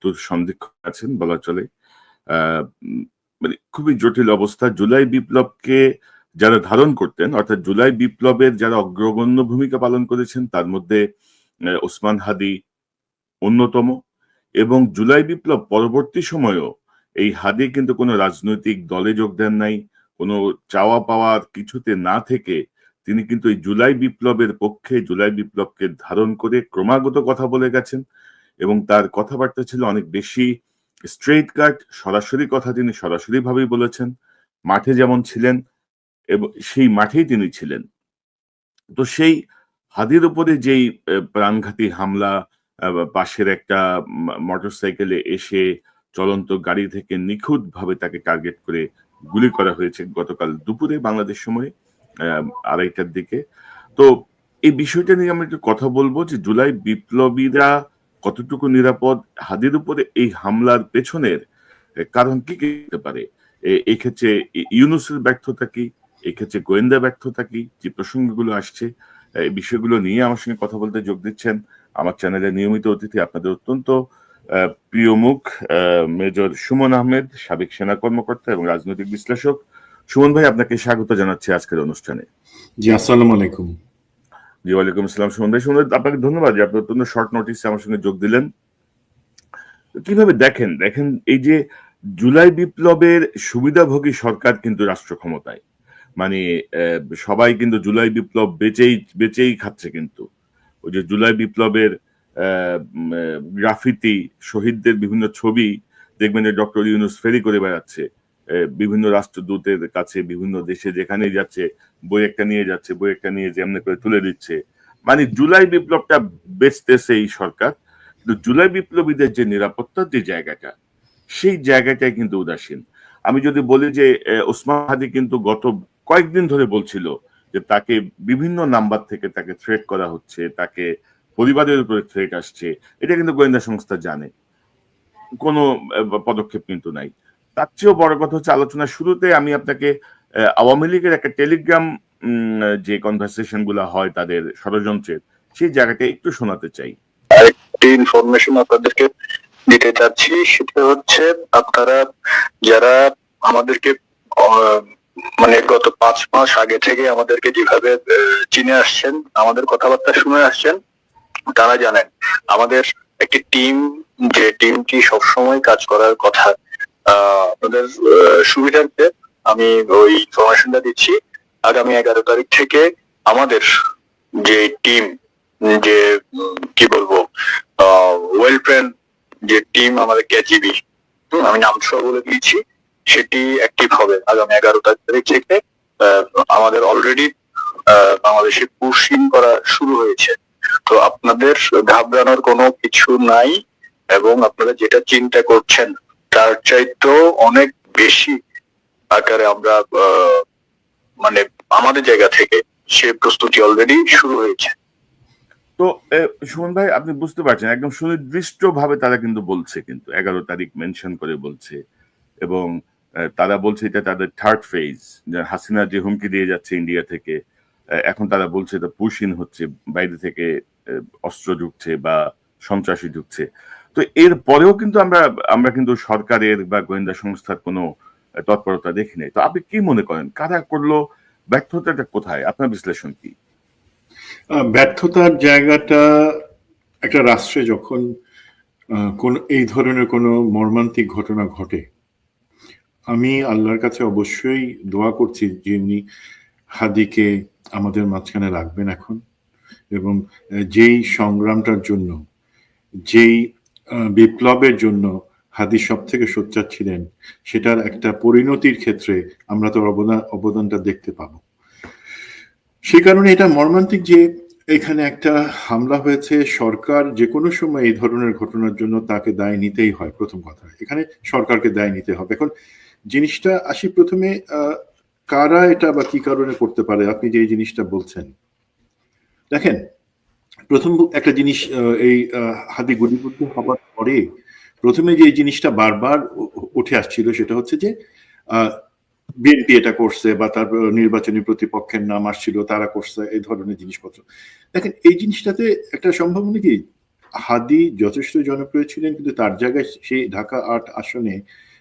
মৃত্যুর সন্ধিক্ষণ আছেন বলা চলে। মানে খুবই জটিল অবস্থা। জুলাই বিপ্লবকে যারা ধারণ করতেন, অর্থাৎ জুলাই বিপ্লবের যারা অগ্রগণ্য ভূমিকা পালন করেছেন তার মধ্যে ওসমান হাদি অন্যতম। এবং জুলাই বিপ্লব পরবর্তী সময়েও এই হাদি কিন্তু কোনো রাজনৈতিক দলে যোগ দেন নাই, কোনো চাওয়া পাওয়ার কিছুতে না থেকে তিনি কিন্তু এই জুলাই বিপ্লবের পক্ষে, জুলাই বিপ্লবকে ধারণ করে ক্রমাগত কথা বলে গেছেন এবং তার কথাবার্তা ছিল অনেক বেশি স্ট্রেইট কাট, সরাসরি কথা তিনি সরাসরি ভাবেই বলেছেন। মাঠে যেমন ছিলেন এবং সেই মাঠেই তিনি ছিলেন। তো সেই হাদির উপরে যেই প্রাণঘাতী হামলা, পাশের একটা মোটরসাইকেলে এসে চলন্ত গাড়ি থেকে নিখুঁতভাবে তাকে টার্গেট করে গুলি করা হয়েছে গতকাল দুপুরে বাংলাদেশ সময়ে 2:30টার দিকে। তো এই বিষয়টা নিয়ে আমরা একটু কথা বলবো যে জুলাই বিপ্লবীরা কতটুকু নিরাপদ, হাদির উপরে এই হামলার পেছনের কারণ কি কি হতে পারে, এই ক্ষেত্রে ইউনূসের ব্যর্থতা কি, এই ক্ষেত্রে গোয়েন্দা ব্যর্থতা কি, যে প্রসঙ্গগুলো আসছে এই বিষয়গুলো নিয়ে আমার সঙ্গে কথা বলতে যোগ দিচ্ছেন আমার চ্যানেলের নিয়মিত অতিথি, আপনাদের অত্যন্ত প্রিয় মুখ মেজর সুমন আহমেদ, সাবেক সেনা কর্মকর্তা এবং রাজনৈতিক বিশ্লেষক। সুমন ভাই, আপনাকে স্বাগত জানাচ্ছি আজকের অনুষ্ঠানে। জি, আসসালামু আলাইকুম। জি, ওয়ালাইকুম আসসালাম। সুমন ভাই, আপনাকে ধন্যবাদ যে আপনি অত্যন্ত শর্ট নোটিসে আমার সঙ্গে যোগ দিলেন। কিভাবে দেখেন এই যে জুলাই বিপ্লবের সুবিধাভোগী সরকার কিন্তু রাষ্ট্র ক্ষমতায়, মানে সবাই কিন্তু জুলাই বিপ্লব বেচেই খাচ্ছে। কিন্তু ওই যে জুলাই বিপ্লবের গ্রাফিতি, শহীদদের বিভিন্ন ছবি দেখবেন যে ডক্টর ইউনূস ফেরি করে বেড়াচ্ছে বিভিন্ন রাষ্ট্রদূতের কাছে, বিভিন্ন দেশে যেখানেই যাচ্ছে বই একটা নিয়ে যাচ্ছে, বই একটা নিয়ে যেমনি করে তুলে দিচ্ছে। মানে জুলাই বিপ্লবটা বেচতেছে এই সরকার, কিন্তু জুলাই বিপ্লবীদের যে নিরাপত্তার যে জায়গাটা, সেই জায়গাটাই কিন্তু উদাসীন। আমি যদি বলি যে ওসমান হাদি কিন্তু গত কয়েকদিন ধরে বলছিল যে তাকে বিভিন্ন নাম্বার থেকে তাকে থ্রেট করা হচ্ছে, তাকে পরিবারের উপরে থ্রেট আসছে, এটা কিন্তু গোয়েন্দা সংস্থা জানে, কোনো পদক্ষেপ কিন্তু নাই। তার চেয়েও বড় কথা হচ্ছে, আলোচনার শুরুতে আমি আপনাকে আওয়ামী লীগের একটা টেলিগ্রাম যে কনভারসেশন গুলা হয় তাদের ষড়যন্ত্রের, সেই জায়গাটা একটু শোনাতে চাই। আরেকটি ইনফরমেশন আপনাদেরকে দিতে চাচ্ছি, সেটা হচ্ছে আপনারা যারা আমাদেরকে মানে গত 5 মাস আগে থেকে আমাদেরকে যেভাবে চিনে আসছেন, আমাদের কথাবার্তা শুনে আসছেন, তারা জানেন আমাদের একটি টিম, যে টিমটি সবসময় কাজ করার কথা। আপনাদের সুবিধার্থে আমি ওই ইনফরমেশনটা দিচ্ছি। আগামী 11 তারিখ থেকে আমাদের যে টিম, যে কি বলবো, ওয়েল ট্রেন যে টিম আমাদের কেজিবি, আমি নাম সহ বলে দিয়েছি, সেটি অ্যাক্টিভ হবে আগামী 11 তারিখ থেকে। আমাদের অলরেডি বাংলাদেশে পুশিং করা শুরু হয়েছে। তো আপনাদের ঘাবড়ানোর কোনো কিছু নাই, এবং আপনারা যেটা চিন্তা করছেন তার চাইতেও অনেক বেশি আকারে আমরা মানে আমাদের জায়গা থেকে সে প্রস্তুতি অলরেডি শুরু হয়েছে। তো সুমন ভাই, আপনি বুঝতে পারছেন একদম সুনির্দিষ্ট ভাবে তারা কিন্তু বলছে, কিন্তু 11 তারিখ মেনশন করে বলছে, এবং তারা বলছে এটা তাদের থার্ড ফেজ। হাসিনা যে হুমকি দিয়ে যাচ্ছে ইন্ডিয়া থেকে, এখন তারা বলছে এটা পুশিন হচ্ছে, বাইরে থেকে অস্ত্র ঢুকছে বা সন্ত্রাসী ঢুকছে। তো এর পরেও কিন্তু আমরা কিন্তু সরকারের বা গোয়েন্দা সংস্থার কোনো তৎপরতা দেখি নাই। তো আপনি কি মনে করেন কারা করলো, ব্যর্থতাটা কোথায়, আপনার বিশ্লেষণ কি? ব্যর্থতার জায়গাটা একটা রাষ্ট্রে যখন কোন এই ধরনের কোনো মর্মান্তিক ঘটনা ঘটে, আমি আল্লাহর কাছে অবশ্যই দোয়া করছি যে উনি হাদিকে আমাদের মাঝখানে রাখবেন এখন, এবং যেই সংগ্রামটার জন্য, যেই বিপ্লবের জন্য হাদি সব থেকে সোচ্চার ছিলেন, সেটার একটা পরিণতির ক্ষেত্রে আমরা তো অবদানটা দেখতে পাবো। সে কারণে এটা মর্মান্তিক যে এখানে একটা হামলা হয়েছে। সরকার যে কোনো সময় এই ধরনের ঘটনার জন্য তাকে দায় নিতেই হয়। প্রথম কথা, এখানে সরকারকে দায় নিতে হবে। এখন জিনিসটা আসি প্রথমে, কারা এটা বা কি কারণে করতে পারে। আপনি যে জিনিসটা বলছেন, দেখেন, প্রথম একটা জিনিস, এই হাদি গুলিবিদ্ধ হবার পরে প্রথমে যে জিনিসটা বারবার উঠে আসছিল সেটা হচ্ছে যে বিএনপি এটা করছে, বা তার নির্বাচনী প্রতিপক্ষের নাম আসছিল, তারা করছে, এই ধরনের জিনিসপত্র। দেখেন, এই জিনিসটাতে একটা সম্ভাবনা কি, হাদি যথেষ্ট জনপ্রিয় ছিলেন, কিন্তু তার জায়গায় সেই ঢাকা ৮ আসনে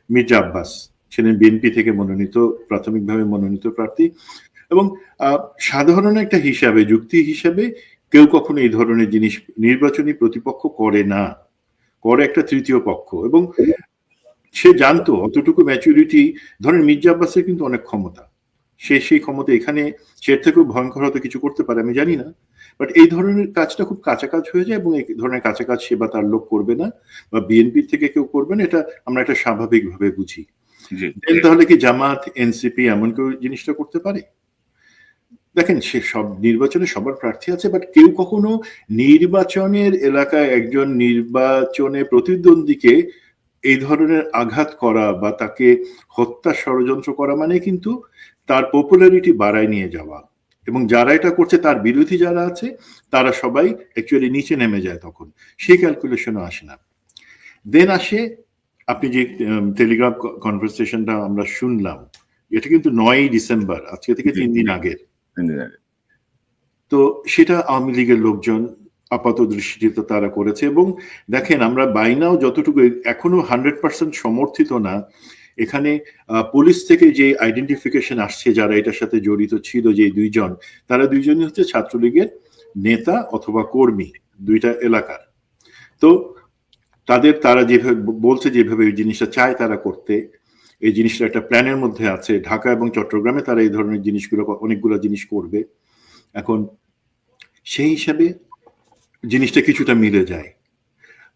মির্জা আব্বাস ছিলেন বিএনপি থেকে মনোনীত, প্রাথমিকভাবে মনোনীত প্রার্থী। এবং সাধারণ একটা হিসাবে, যুক্তি হিসাবে কেউ কখনো এই ধরনের জিনিস নির্বাচনী প্রতিপক্ষ করে না, করে একটা তৃতীয় পক্ষ। এবং সে জানতো অতটুকু ম্যাচুরিটি, ধরেন মির্জা আব্বাসের কিন্তু অনেক ক্ষমতা, সেই ক্ষমতা এখানে সে থেকেও ভয়ঙ্কর হয়তো কিছু করতে পারে, আমি জানি না, বাট এই ধরনের কাজটা খুব কাঁচা কাজ হয়ে যায়, এবং এই ধরনের কাঁচা কাজ সে বা তার লোক করবে না, বা বিএনপি থেকে কেউ করবে না, এটা আমরা এটা স্বাভাবিকভাবে বুঝি। তাহলে কি জামাত, এনসিপি এমন কেউ জিনিসটা করতে পারে? দেখেন, সে সব নির্বাচনে সবার প্রার্থী আছে, বাট কেউ কখনো নির্বাচনের এলাকায় একজন নির্বাচনে প্রতিদ্বন্দ্বীকে এই ধরনের আঘাত করা বা তাকে হত্যা ষড়যন্ত্র করা মানে কিন্তু তার পপুলারিটি বাড়ায় নিয়ে যাওয়া, এবং যারা এটা করছে তার বিরোধী যারা আছে তারা সবাই অ্যাকচুয়ালি নিচে নেমে যায়, তখন সেই ক্যালকুলেশনও আসে না। দেন আসে আপনি যে টেলিগ্রাফ কনভারসেশনটা আমরা শুনলাম, এটা কিন্তু 9ই ডিসেম্বর, আজকে থেকে 3 দিন আগের। তো সেটা আওয়ামী লীগের লোকজন আপাত দৃষ্টিতে তারা করেছে, এবং দেখেন আমরা বাইনাও যতটুকু এখনো 100% সমর্থিত না, এখানে পুলিশ থেকে যে আইডেন্টিফিকেশন আসছে যারা এটার সাথে জড়িত ছিল, যে দুইজন, তারা দুইজনই হচ্ছে ছাত্রলীগের নেতা অথবা কর্মী, দুইটা এলাকার। তো তারা যেভাবে বলছে, যেভাবে এই জিনিসটা চায় তারা করতে, এই জিনিসটা একটা প্ল্যানের মধ্যে আছে। ঢাকা এবং চট্টগ্রামে তারা এই ধরনের জিনিসগুলো, অনেকগুলো জিনিস করবে। এখন সেই হিসাবে জিনিসটা কিছুটা মিলে যায়।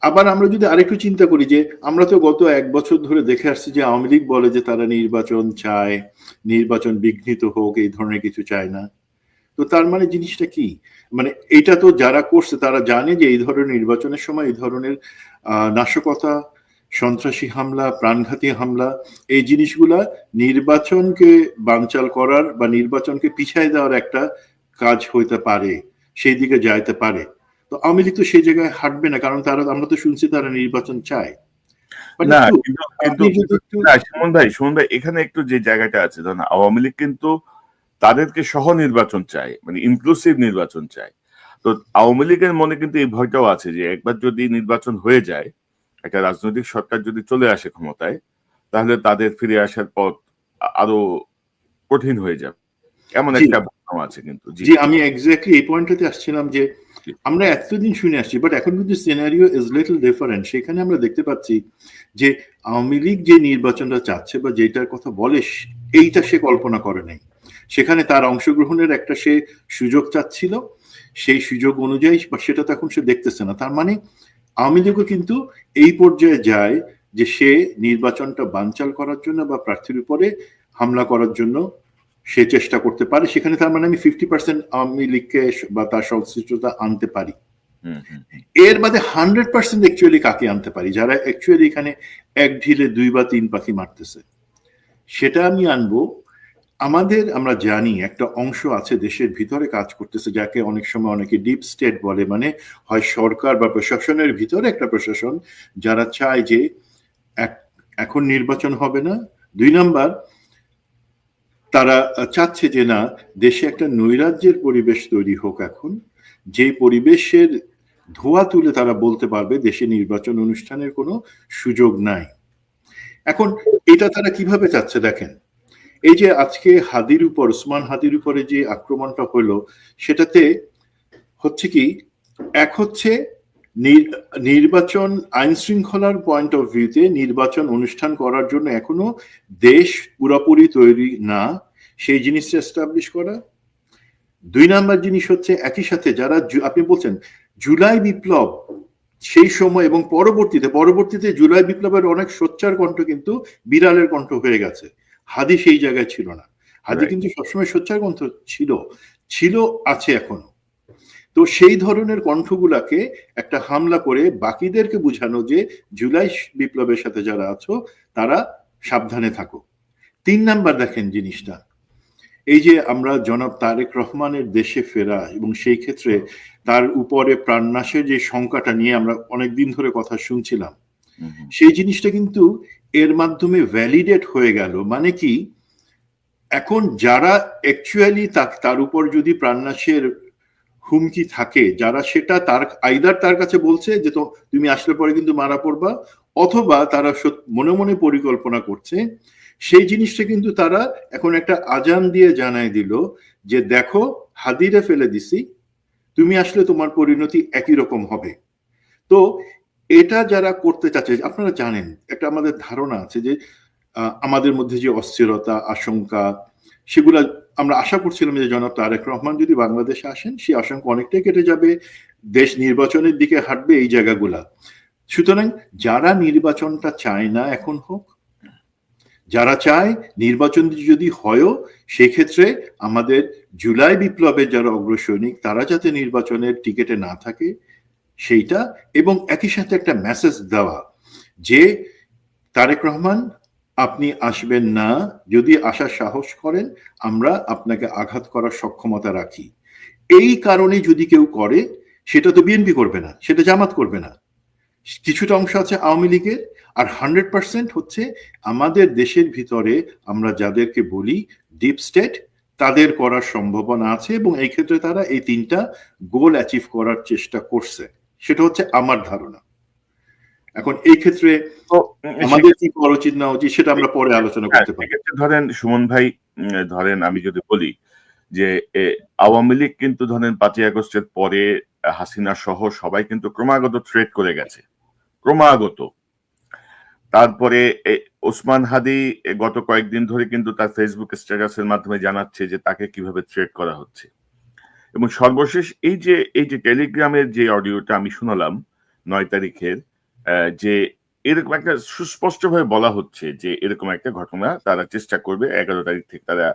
আবার আমরা যদি আরেকটু চিন্তা করি, যে আমরা তো গত 1 বছর ধরে দেখে আসছি যে আওয়ামী লীগ বলে যে তারা নির্বাচন চায়, নির্বাচন বিঘ্নিত হোক, এই ধরনের কিছু চায় না। তো তার মানে জিনিসটা কি? মানে এটা তো যারা করছে তারা জানে যে এই ধরনের নির্বাচনের সময় এই ধরনের নাশকতা, সন্ত্রাসী হামলা, প্রাণঘাতী হামলা, এই জিনিসগুলা নির্বাচনকে বানচাল করার বা নির্বাচনকে পিছায় দেওয়ার একটা কাজ হইতে পারে, সেই দিকে যাইতে পারে। তো আওয়ামী লীগ তো সেই জায়গায় হাঁটবে না, কারণ আমরা তো শুনছি তারা নির্বাচন চায়। না, সুমন ভাই এখানে একটু যে জায়গাটা আছে, ধরেন আওয়ামী লীগ কিন্তু তাদেরকে সহ নির্বাচন চায়, মানে ইনক্লুসিভ নির্বাচন চায়। তো আওয়ামী লীগের মনে কিন্তু এই ভয়টাও আছে যে একবার যদি নির্বাচন হয়ে যায়, একটা রাজনৈতিক সরকার যদি চলে আসে ক্ষমতায়, তাহলে তাদের ফিরে আসার পথ আরো কঠিন হয়ে যাবে, এমন একটা ভাবনা আছে। কিন্তু জি, আমি এক্স্যাক্টলি এই পয়েন্টটাতে আসছিলাম, যে আমরা এতদিন শুনে আসছি, বাট এখন কিন্তু সিনারিও ইজ লিটল ডিফারেন্ট। সেখানে আমরা দেখতে পাচ্ছি যে আওয়ামী লীগ যে নির্বাচনটা চাচ্ছে বা যেটার কথা বলে, এইটা সে কল্পনা করে নাই। সেখানে তার অংশগ্রহণের একটা সে সুযোগ চাচ্ছিল, সেই সুযোগ অনুযায়ী বা সেটা তো এখন সে দেখতেছে না। তার মানে আওয়ামী লীগও কিন্তু এই পর্যায়ে যায় যে সে নির্বাচনটা বানচাল করার জন্য বা প্রার্থীর উপরে হামলা করার জন্য সে চেষ্টা করতে পারে। সেখানে তার মানে আমি 50% আওয়ামী লীগকে বা তার সংশ্লিষ্টতা আনতে পারি। এর বাদে 100% অ্যাকচুয়ালি কাকে আনতে পারি, যারা অ্যাকচুয়ালি এখানে এক ঢিলে 2 বা 3 পাখি মারতেছে, সেটা আমি আনবো। আমরা জানি একটা অংশ আছে দেশের ভিতরে কাজ করতেছে, যাকে অনেক সময় অনেকে ডিপ স্টেট বলে, মানে হয় সরকার বা প্রশাসনের ভিতরে একটা প্রশাসন, যারা চায় যে এখন নির্বাচন হবে না। 2 নাম্বার, তারা চাচ্ছে যে না, দেশে একটা নৈরাজ্যের পরিবেশ তৈরি হোক এখন, যে পরিবেশের ধোয়া তুলে তারা বলতে পারবে দেশে নির্বাচন অনুষ্ঠানের কোনো সুযোগ নাই। এখন এটা তারা কিভাবে চাচ্ছে দেখেন, এই যে আজকে ওসমান হাদির উপরে যে আক্রমণটা হলো, সেটাতে হচ্ছে কি, এক হচ্ছে নির্বাচন আইন শৃঙ্খলার পয়েন্ট অফ ভিউতে নির্বাচন অনুষ্ঠান করার জন্য এখনো দেশ পুরোপুরি তৈরি না, সেই জিনিসটা এস্টাবলিশ করা। 2 নাম্বার জিনিস হচ্ছে একই সাথে যারা আপনি বলছেন জুলাই বিপ্লব, সেই সময় এবং পরবর্তীতে জুলাই বিপ্লবের অনেক সোচ্চার কণ্ঠ কিন্তু বিড়ালের কণ্ঠ হয়ে গেছে। হাদি সেই জায়গায় ছিল না। হাদি কিন্তু সবসময় সোচ্চার কণ্ঠ ছিল, আছে এখনো। তো সেই ধরনের কণ্ঠগুলাকে একটা হামলা করে বাকিদেরকে বুঝানো যে জুলাই বিপ্লবের সাথে যারা আছো তারা সাবধানে থাকো। 3 নাম্বার দেখেন জিনিসটা, এই যে আমরা জনাব তারেক রহমানের দেশে ফেরা এবং সেই ক্ষেত্রে তার উপরে প্রাণনাশের যে শঙ্কাটা নিয়ে আমরা অনেকদিন ধরে কথা শুনছিলাম, সেই জিনিসটা কিন্তু এর মাধ্যমে ভ্যালিডেট হয়ে গেল। মানে কি, এখন যারা অ্যাকচুয়ালি তার উপর যদি প্রাণনাশের হুমকি থাকে, যারা সেটা তার আইদার তার কাছে বলছে যে তো তুমি আসলে পরে কিন্তু মারা পড়বা, অথবা তারা মনে মনে পরিকল্পনা করছে, সেই জিনিসটা কিন্তু তারা এখন একটা আজান দিয়ে জানায় দিল যে দেখো হাদিরে ফেলে দিছি, তুমি আসলে তোমার পরিণতি একই রকম হবে। তো এটা যারা করতে চাচ্ছে, আপনারা জানেন একটা আমাদের ধারণা আছে যে আমাদের মধ্যে যে অস্থিরতা, আশঙ্কা, সেগুলা আমরা আশা করছিলাম যে জনাব তারেক রহমান যদি বাংলাদেশে আসেন সেই আশঙ্কা অনেকটাই কেটে যাবে, দেশ নির্বাচনের দিকে হাঁটবে এই জায়গাগুলা। সুতরাং যারা নির্বাচনটা চায় না এখন হোক, যারা চায় নির্বাচন যদি হয়ও সেক্ষেত্রে আমাদের জুলাই বিপ্লবের যারা অগ্রসৈনিক তারা যাতে নির্বাচনের টিকেটে না থাকে সেইটা, এবং একই সাথে একটা মেসেজ দেওয়া যে তারেক রহমান আপনি আসবেন না, যদি আসার সাহস করেন আমরা আপনাকে আঘাত করার সক্ষমতা রাখি। এই কারণে যদি কেউ করে, সেটা তো বিএনপি করবে না, সেটা জামাত করবে না, কিছুটা অংশ আছে আওয়ামী লীগের, আর 100% হচ্ছে আমাদের দেশের ভিতরে আমরা যাদেরকে বলি ডিপ স্টেট, তাদের করার সম্ভাবনা আছে, এবং এই ক্ষেত্রে তারা এই 3টা গোল অ্যাচিভ করার চেষ্টা করছে, সেটা হচ্ছে আমার ধারণা। এখন এই ক্ষেত্রে আমাদের কি করা উচিত না উচিত সেটা আমরা পরে আলোচনা করতে পারি। ধরেন সুমন ভাই, ধরেন আমি যদি বলি যে আওয়ামী লীগ কিন্তু ধরেন 5ই আগস্টের পরে হাসিনা সহ সবাই কিন্তু ক্রমাগত থ্রেট করে গেছে, ক্রমাগত। তারপরে ওসমান হাদি গত কয়েকদিন ধরে কিন্তু তার ফেসবুক স্ট্যাটাসের মাধ্যমে জানাচ্ছে যে তাকে কিভাবে থ্রেট করা হচ্ছে। এবং সর্বশেষ এই যে টেলিগ্রামের যে অডিওটা আমি শোনালাম 9 তারিখের, যে এরকম একটা সুস্পষ্টভাবে বলা হচ্ছে যে এরকম একটা ঘটনা তারা চেষ্টা করবে, 11 তারিখ থেকে তারা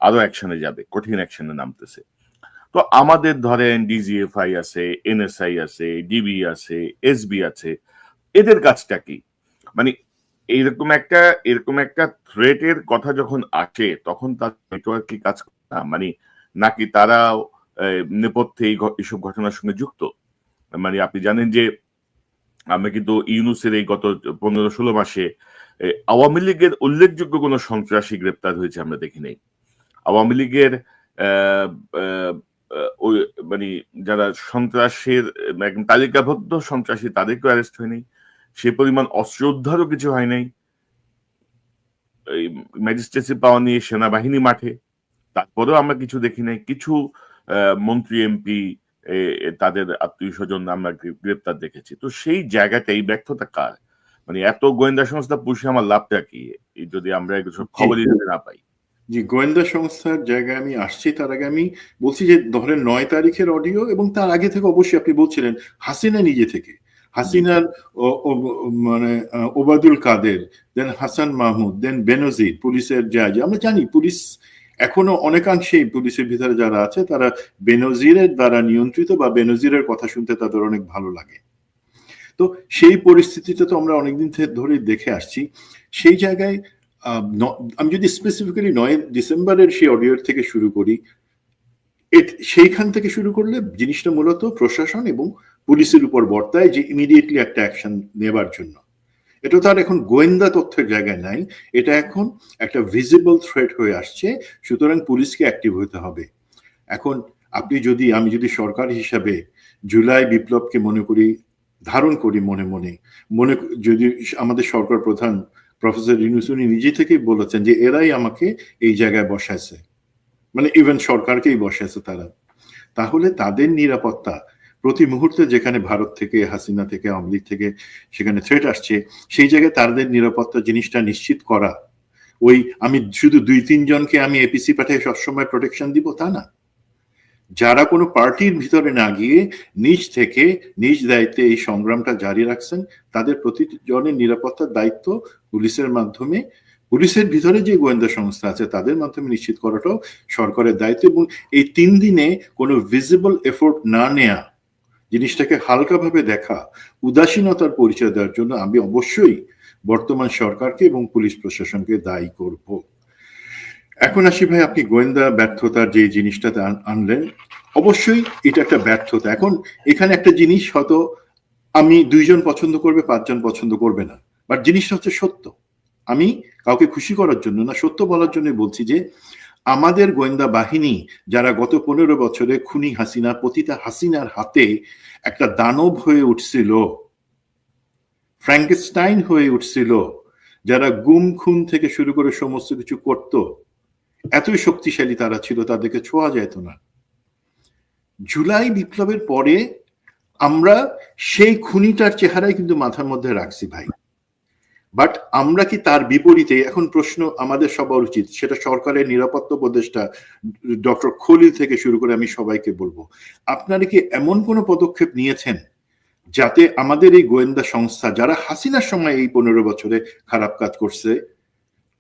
আরো অ্যাকশনে যাবে, কঠিন অ্যাকশনে নামতেছে। তো আমাদের ধরেন ডিজিএফআই আছে, এনএসআই আছে, ডিবি আছে, এসবি আছে, এদের কাজটা কি? মানে এরকম একটা থ্রেটের কথা যখন আসে তখন তার নেটওয়ার্ক কি কাজ করে না? মানে নাকি তারা নেপথ্যে এইসব ঘটনার সঙ্গে যুক্ত? মানে আপনি জানেন যে আমরা কিন্তু ইউনূসের এই গত 15-16 মাসে আওয়ামী লীগের উল্লেখযোগ্য কোন সন্ত্রাসী গ্রেপ্তার হয়েছে আমরা দেখি নাই। আওয়ামী লীগের মানে যারা সন্ত্রাসের একদম তালিকাবদ্ধ সন্ত্রাসী তাদেরকেও অ্যারেস্ট হয়নি, সে পরিমাণ অস্ত্র উদ্ধারও কিছু হয় নাই। এই ম্যাজিস্ট্রেসি পাওয়া নিয়ে সেনাবাহিনী মাঠে, তারপরেও আমরা কিছু দেখি নাই। কিছু মন্ত্রী এমপি তাদের আত্মীয় স্বজন আমরা গ্রেপ্তার দেখেছি। তো সেই জায়গাটা এই ব্যর্থতা কার? মানে এত গোয়েন্দা সংস্থা পুষে আমার লাভটা কি যদি আমরা খবরই না পাই? জি, গোয়েন্দা সংস্থার জায়গায় আমি আসছি, তার আগে আমি বলছি যে ধরেন 9 তারিখের অডিও, এবং তার আগে থেকে অবশ্যই আপনি বলছিলেন হাসিনা নিজে থেকে, হাসিনার মানে ওবায়দুল কাদের, দেন হাসান মাহমুদ, দেন বেনজির, পুলিশের যে আমরা জানি পুলিশ এখনো অনেকাংশেই পুলিশের ভিতরে যারা আছে তারা বেনজিরের দ্বারা নিয়ন্ত্রিত, বা বেনজিরের কথা শুনতে তাদের অনেক ভালো লাগে। তো সেই পরিস্থিতিটা তো আমরা অনেকদিন ধরে দেখে আসছি। সেই জায়গায় আমি যদি স্পেসিফিক্যালি 9 ডিসেম্বরের সেই অডিওর থেকে শুরু করি, সেইখান থেকে শুরু করলে জিনিসটা মূলত প্রশাসন এবং পুলিশের উপর বর্তায় যে ইমিডিয়েটলি একটা অ্যাকশন নেবার জন্য। এটা তার এখন গোয়েন্দা তথ্যের জায়গায় নাই, এটা এখন একটা ভিজিবল থ্রেট হয়ে আসছে, সুতরাং পুলিশকে অ্যাক্টিভ হতে হবে। এখন আমি যদি সরকার হিসাবে জুলাই বিপ্লবকে ধারণ করি মনে যদি আমাদের সরকার প্রধান প্রফেসর ইউনূস উনি নিজে থেকেই বলেছেন যে এরাই আমাকে এই জায়গায় বসাইছে, মানে ইভেন সরকারকেই বসাইছে তারা, তাহলে তাদের নিরাপত্তা প্রতি মুহূর্তে যেখানে ভারত থেকে, হাসিনা থেকে, আওয়ামী লীগ থেকে সেখানে থ্রেট আসছে, সেই জায়গায় তাদের নিরাপত্তা জিনিসটা নিশ্চিত করা, ওই আমি শুধু 2-3 জনকে আমি এপিসি পাঠিয়ে সবসময় প্রোটেকশন দিব তা না। যারা কোনো পার্টির ভিতরে না গিয়ে নিজ থেকে নিজ দায়িত্বে এই সংগ্রামটা জারি রাখছেন, তাদের প্রতিজনের নিরাপত্তার দায়িত্ব পুলিশের মাধ্যমে, পুলিশের ভিতরে যে গোয়েন্দা সংস্থা আছে তাদের মাধ্যমে নিশ্চিত করাটাও সরকারের দায়িত্ব। এবং এই 3 দিনে কোনো ভিজিবল এফোর্ট না নেয়া, জিনিসটাকে হালকাভাবে দেখা, উদাসীনতার পরিচয় দেওয়ার জন্য আমি অবশ্যই বর্তমান সরকারকে এবং পুলিশ প্রশাসনকে দায়ী করব। এখন আসি ভাই, আপনি গোয়েন্দা ব্যর্থতার যে জিনিসটাতে আনলেন, অবশ্যই এটা একটা ব্যর্থতা। এখন এখানে একটা জিনিস হয়তো আমি 2 জন পছন্দ করবে, 5 জন পছন্দ করবে না, বাট জিনিসটা হচ্ছে সত্য। আমি কাউকে খুশি করার জন্য না, সত্য বলার জন্য বলছি যে আমাদের গোয়েন্দা বাহিনী যারা গত 15 বছরে খুনি হাসিনা, পতিতা হাসিনার হাতে একটা দানব হয়ে উঠছিল, ফ্র্যাঙ্কেনস্টাইন হয়ে উঠছিল, যারা গুম খুন থেকে শুরু করে সমস্ত কিছু করত, এতই শক্তিশালী তারা ছিল, তাদেরকে ছোঁয়া যেত না। জুলাই বিপ্লবের পরে আমরা সেই খুনিটার চেহারাই কিন্তু মাথার মধ্যে রাখছি ভাই। বাট আমরা কি তার বিপরীতে, এখন প্রশ্ন আমাদের সবার উচিত, সেটা সরকারের নিরাপত্তা উপদেষ্টা ডক্টর খলিল থেকে শুরু করে আমি সবাইকে বলবো, আপনারা কি এমন কোনো পদক্ষেপ নিয়েছেন যাতে আমাদের এই গোয়েন্দা সংস্থা যারা হাসিনার সময় এই 15 বছরে খারাপ কাজ করছে,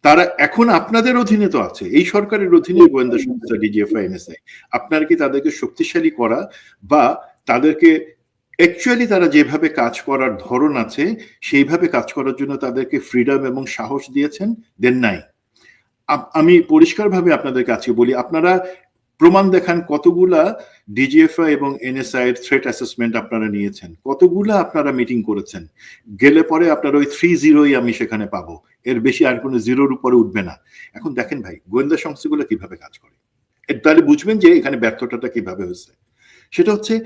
তারা এখন আপনাদের অধীনে তো আছে, এই সরকারের অধীনে গোয়েন্দা সংস্থা ডিজিএফআই, এনএসআই, আপনারা কি তাদেরকে শক্তিশালী করা বা তাদেরকে অ্যাকচুয়ালি তারা যেভাবে কাজ করার ধরন আছে সেইভাবে কাজ করার জন্য তাদেরকে ফ্রিডম এবং সাহস দিয়েছেন, দেন নাই? আমি পরিষ্কারভাবে আপনাদের কাছে বলি, আপনারা প্রমাণ দেখান কতগুলা ডিজিএফআই এবং এনএসআই এর থ্রেট অ্যাসেসমেন্ট আপনারা নিয়েছেন, কতগুলা আপনারা মিটিং করেছেন। গেলে পরে আপনার ওই 3-0 আমি সেখানে পাবো, এর বেশি আর কোনো জিরোর উপরে উঠবে না। এখন দেখেন ভাই, গোয়েন্দা সংস্থাগুলো কিভাবে কাজ করে, তাহলে বুঝবেন যে এখানে ব্যর্থতাটা কিভাবে হয়েছে। সেটা হচ্ছে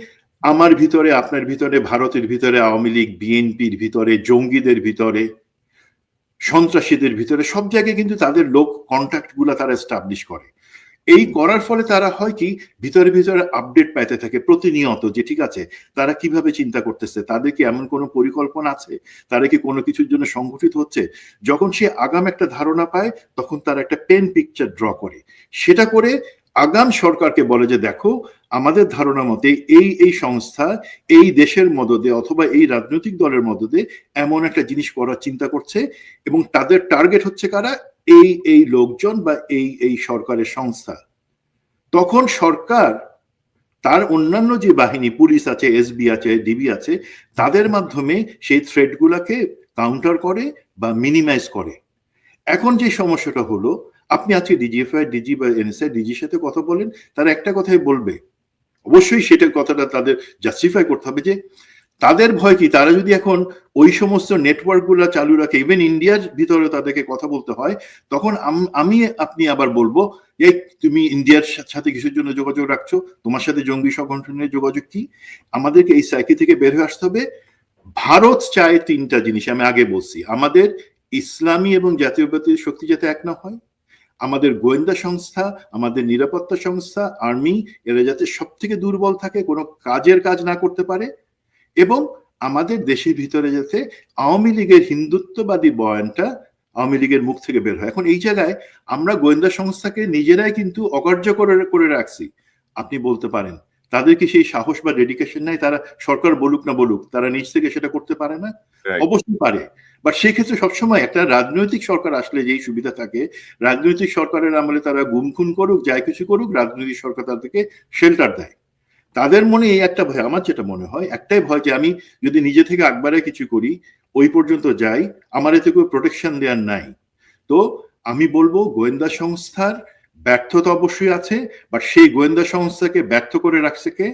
আমার ভিতরে, আপনার ভিতরে, ভারতের ভিতরে, আওয়ামী লীগ, বিএনপির ভিতরে, জঙ্গিদের ভিতরে, সন্ত্রাসীদের ভিতরে, সব জায়গায় কিন্তু তাদের লোক কন্ট্যাক্ট গুলা তারা এস্টাবলিশ করে। এই করার ফলে তারা হয় কি, ভিতরে ভিতরে আপডেট পাইতে থাকে প্রতিনিয়ত, যে ঠিক আছে তারা কিভাবে চিন্তা করতেছে, তাদের কি এমন কোনো পরিকল্পনা আছে, তারা কি কোনো কিছুর জন্য সংগঠিত হচ্ছে। যখন সে আগাম একটা ধারণা পায় তখন তারা একটা পেন পিকচার ড্র করে, সেটা করে আগাম সরকারকে বলে যে দেখো আমাদের ধারণা মতে এই এই সংস্থা এই দেশের মদদে অথবা এই রাজনৈতিক দলের মদদে এমন একটা জিনিস করার চিন্তা করছে, এবং তাদের টার্গেট হচ্ছে কারা, এই এই লোকজন বা এই এই সরকারের সংস্থা। তখন সরকার তার অন্যান্য যে বাহিনী, পুলিশ আছে, এসবি আছে, ডিবি আছে, তাদের মাধ্যমে সেই থ্রেট গুলাকে কাউন্টার করে বা মিনিমাইজ করে। এখন যে সমস্যাটা হলো, আপনি আজকে ডিজিএফআই, ডিজি বা এনএসআই, ডিজির সাথে কথা বলেন, তারা একটা কথাই বলবে, অবশ্যই সেটার কথাটা তাদের জাস্টিফাই করতে হবে, যে তাদের ভয় কি, তারা যদি এখন ওই সমস্ত নেটওয়ার্ক গুলা চালু রাখে, ইভেন ইন্ডিয়ার ভিতরে তাদেরকে কথা বলতে হয়, তখন আমি আপনি আবার বলবো এই তুমি ইন্ডিয়ার সাথে কিসের জন্য যোগাযোগ রাখছো, তোমার সাথে জঙ্গি সংগঠনের যোগাযোগ কি। আমাদেরকে এই সাইকি থেকে বের হয়ে আসতে হবে। ভারত চায় তিনটা জিনিস, আমি আগে বলছি, আমাদের ইসলামী এবং জাতীয়বাদী শক্তি যাতে এক না হয়, আমাদের গোয়েন্দা সংস্থা, আমাদের নিরাপত্তা সংস্থা, আর্মি, এরা যাতে সব থেকে দুর্বল থাকে, কোনো কাজের কাজ না করতে পারে, এবং আমাদের দেশের ভিতরে যাতে আওয়ামী লীগের হিন্দুত্ববাদী বয়ানটা আওয়ামী লীগের মুখ থেকে বের হয়। এখন এই জায়গায় আমরা গোয়েন্দা সংস্থাকে নিজেরাই কিন্তু অকার্য করে রাখছি। আপনি বলতে পারেন তাদের কি সেই সাহস বা ডেডিকেশন নাই, তারা সরকার বলুক না বলুক তারা নিজ থেকে সেটা করতে পারে না? অবশ্যই পারে, বাট সেক্ষেত্রে সবসময় একটা রাজনৈতিক সরকার আসলে যেই সুবিধা থাকে, রাজনৈতিক সরকারের আমলে তারা গুম খুন করুক, যাই কিছু করুক, রাজনৈতিক সরকার তাদেরকে শেল্টার দেয়। তাদের মনে এই একটা ভয়, আমার যেটা মনে হয় একটাই ভয়, যে আমি যদি নিজে থেকে একবারে কিছু করি, ওই পর্যন্ত যাই, আমার এতে কোনো প্রোটেকশন দেওয়ার নাই। তো আমি বলবো গোয়েন্দা সংস্থার ব্যর্থতা অবশ্যই আছে, বাট সেই গোয়েন্দা সংস্থাকে ব্যর্থ করে রাখছে কে?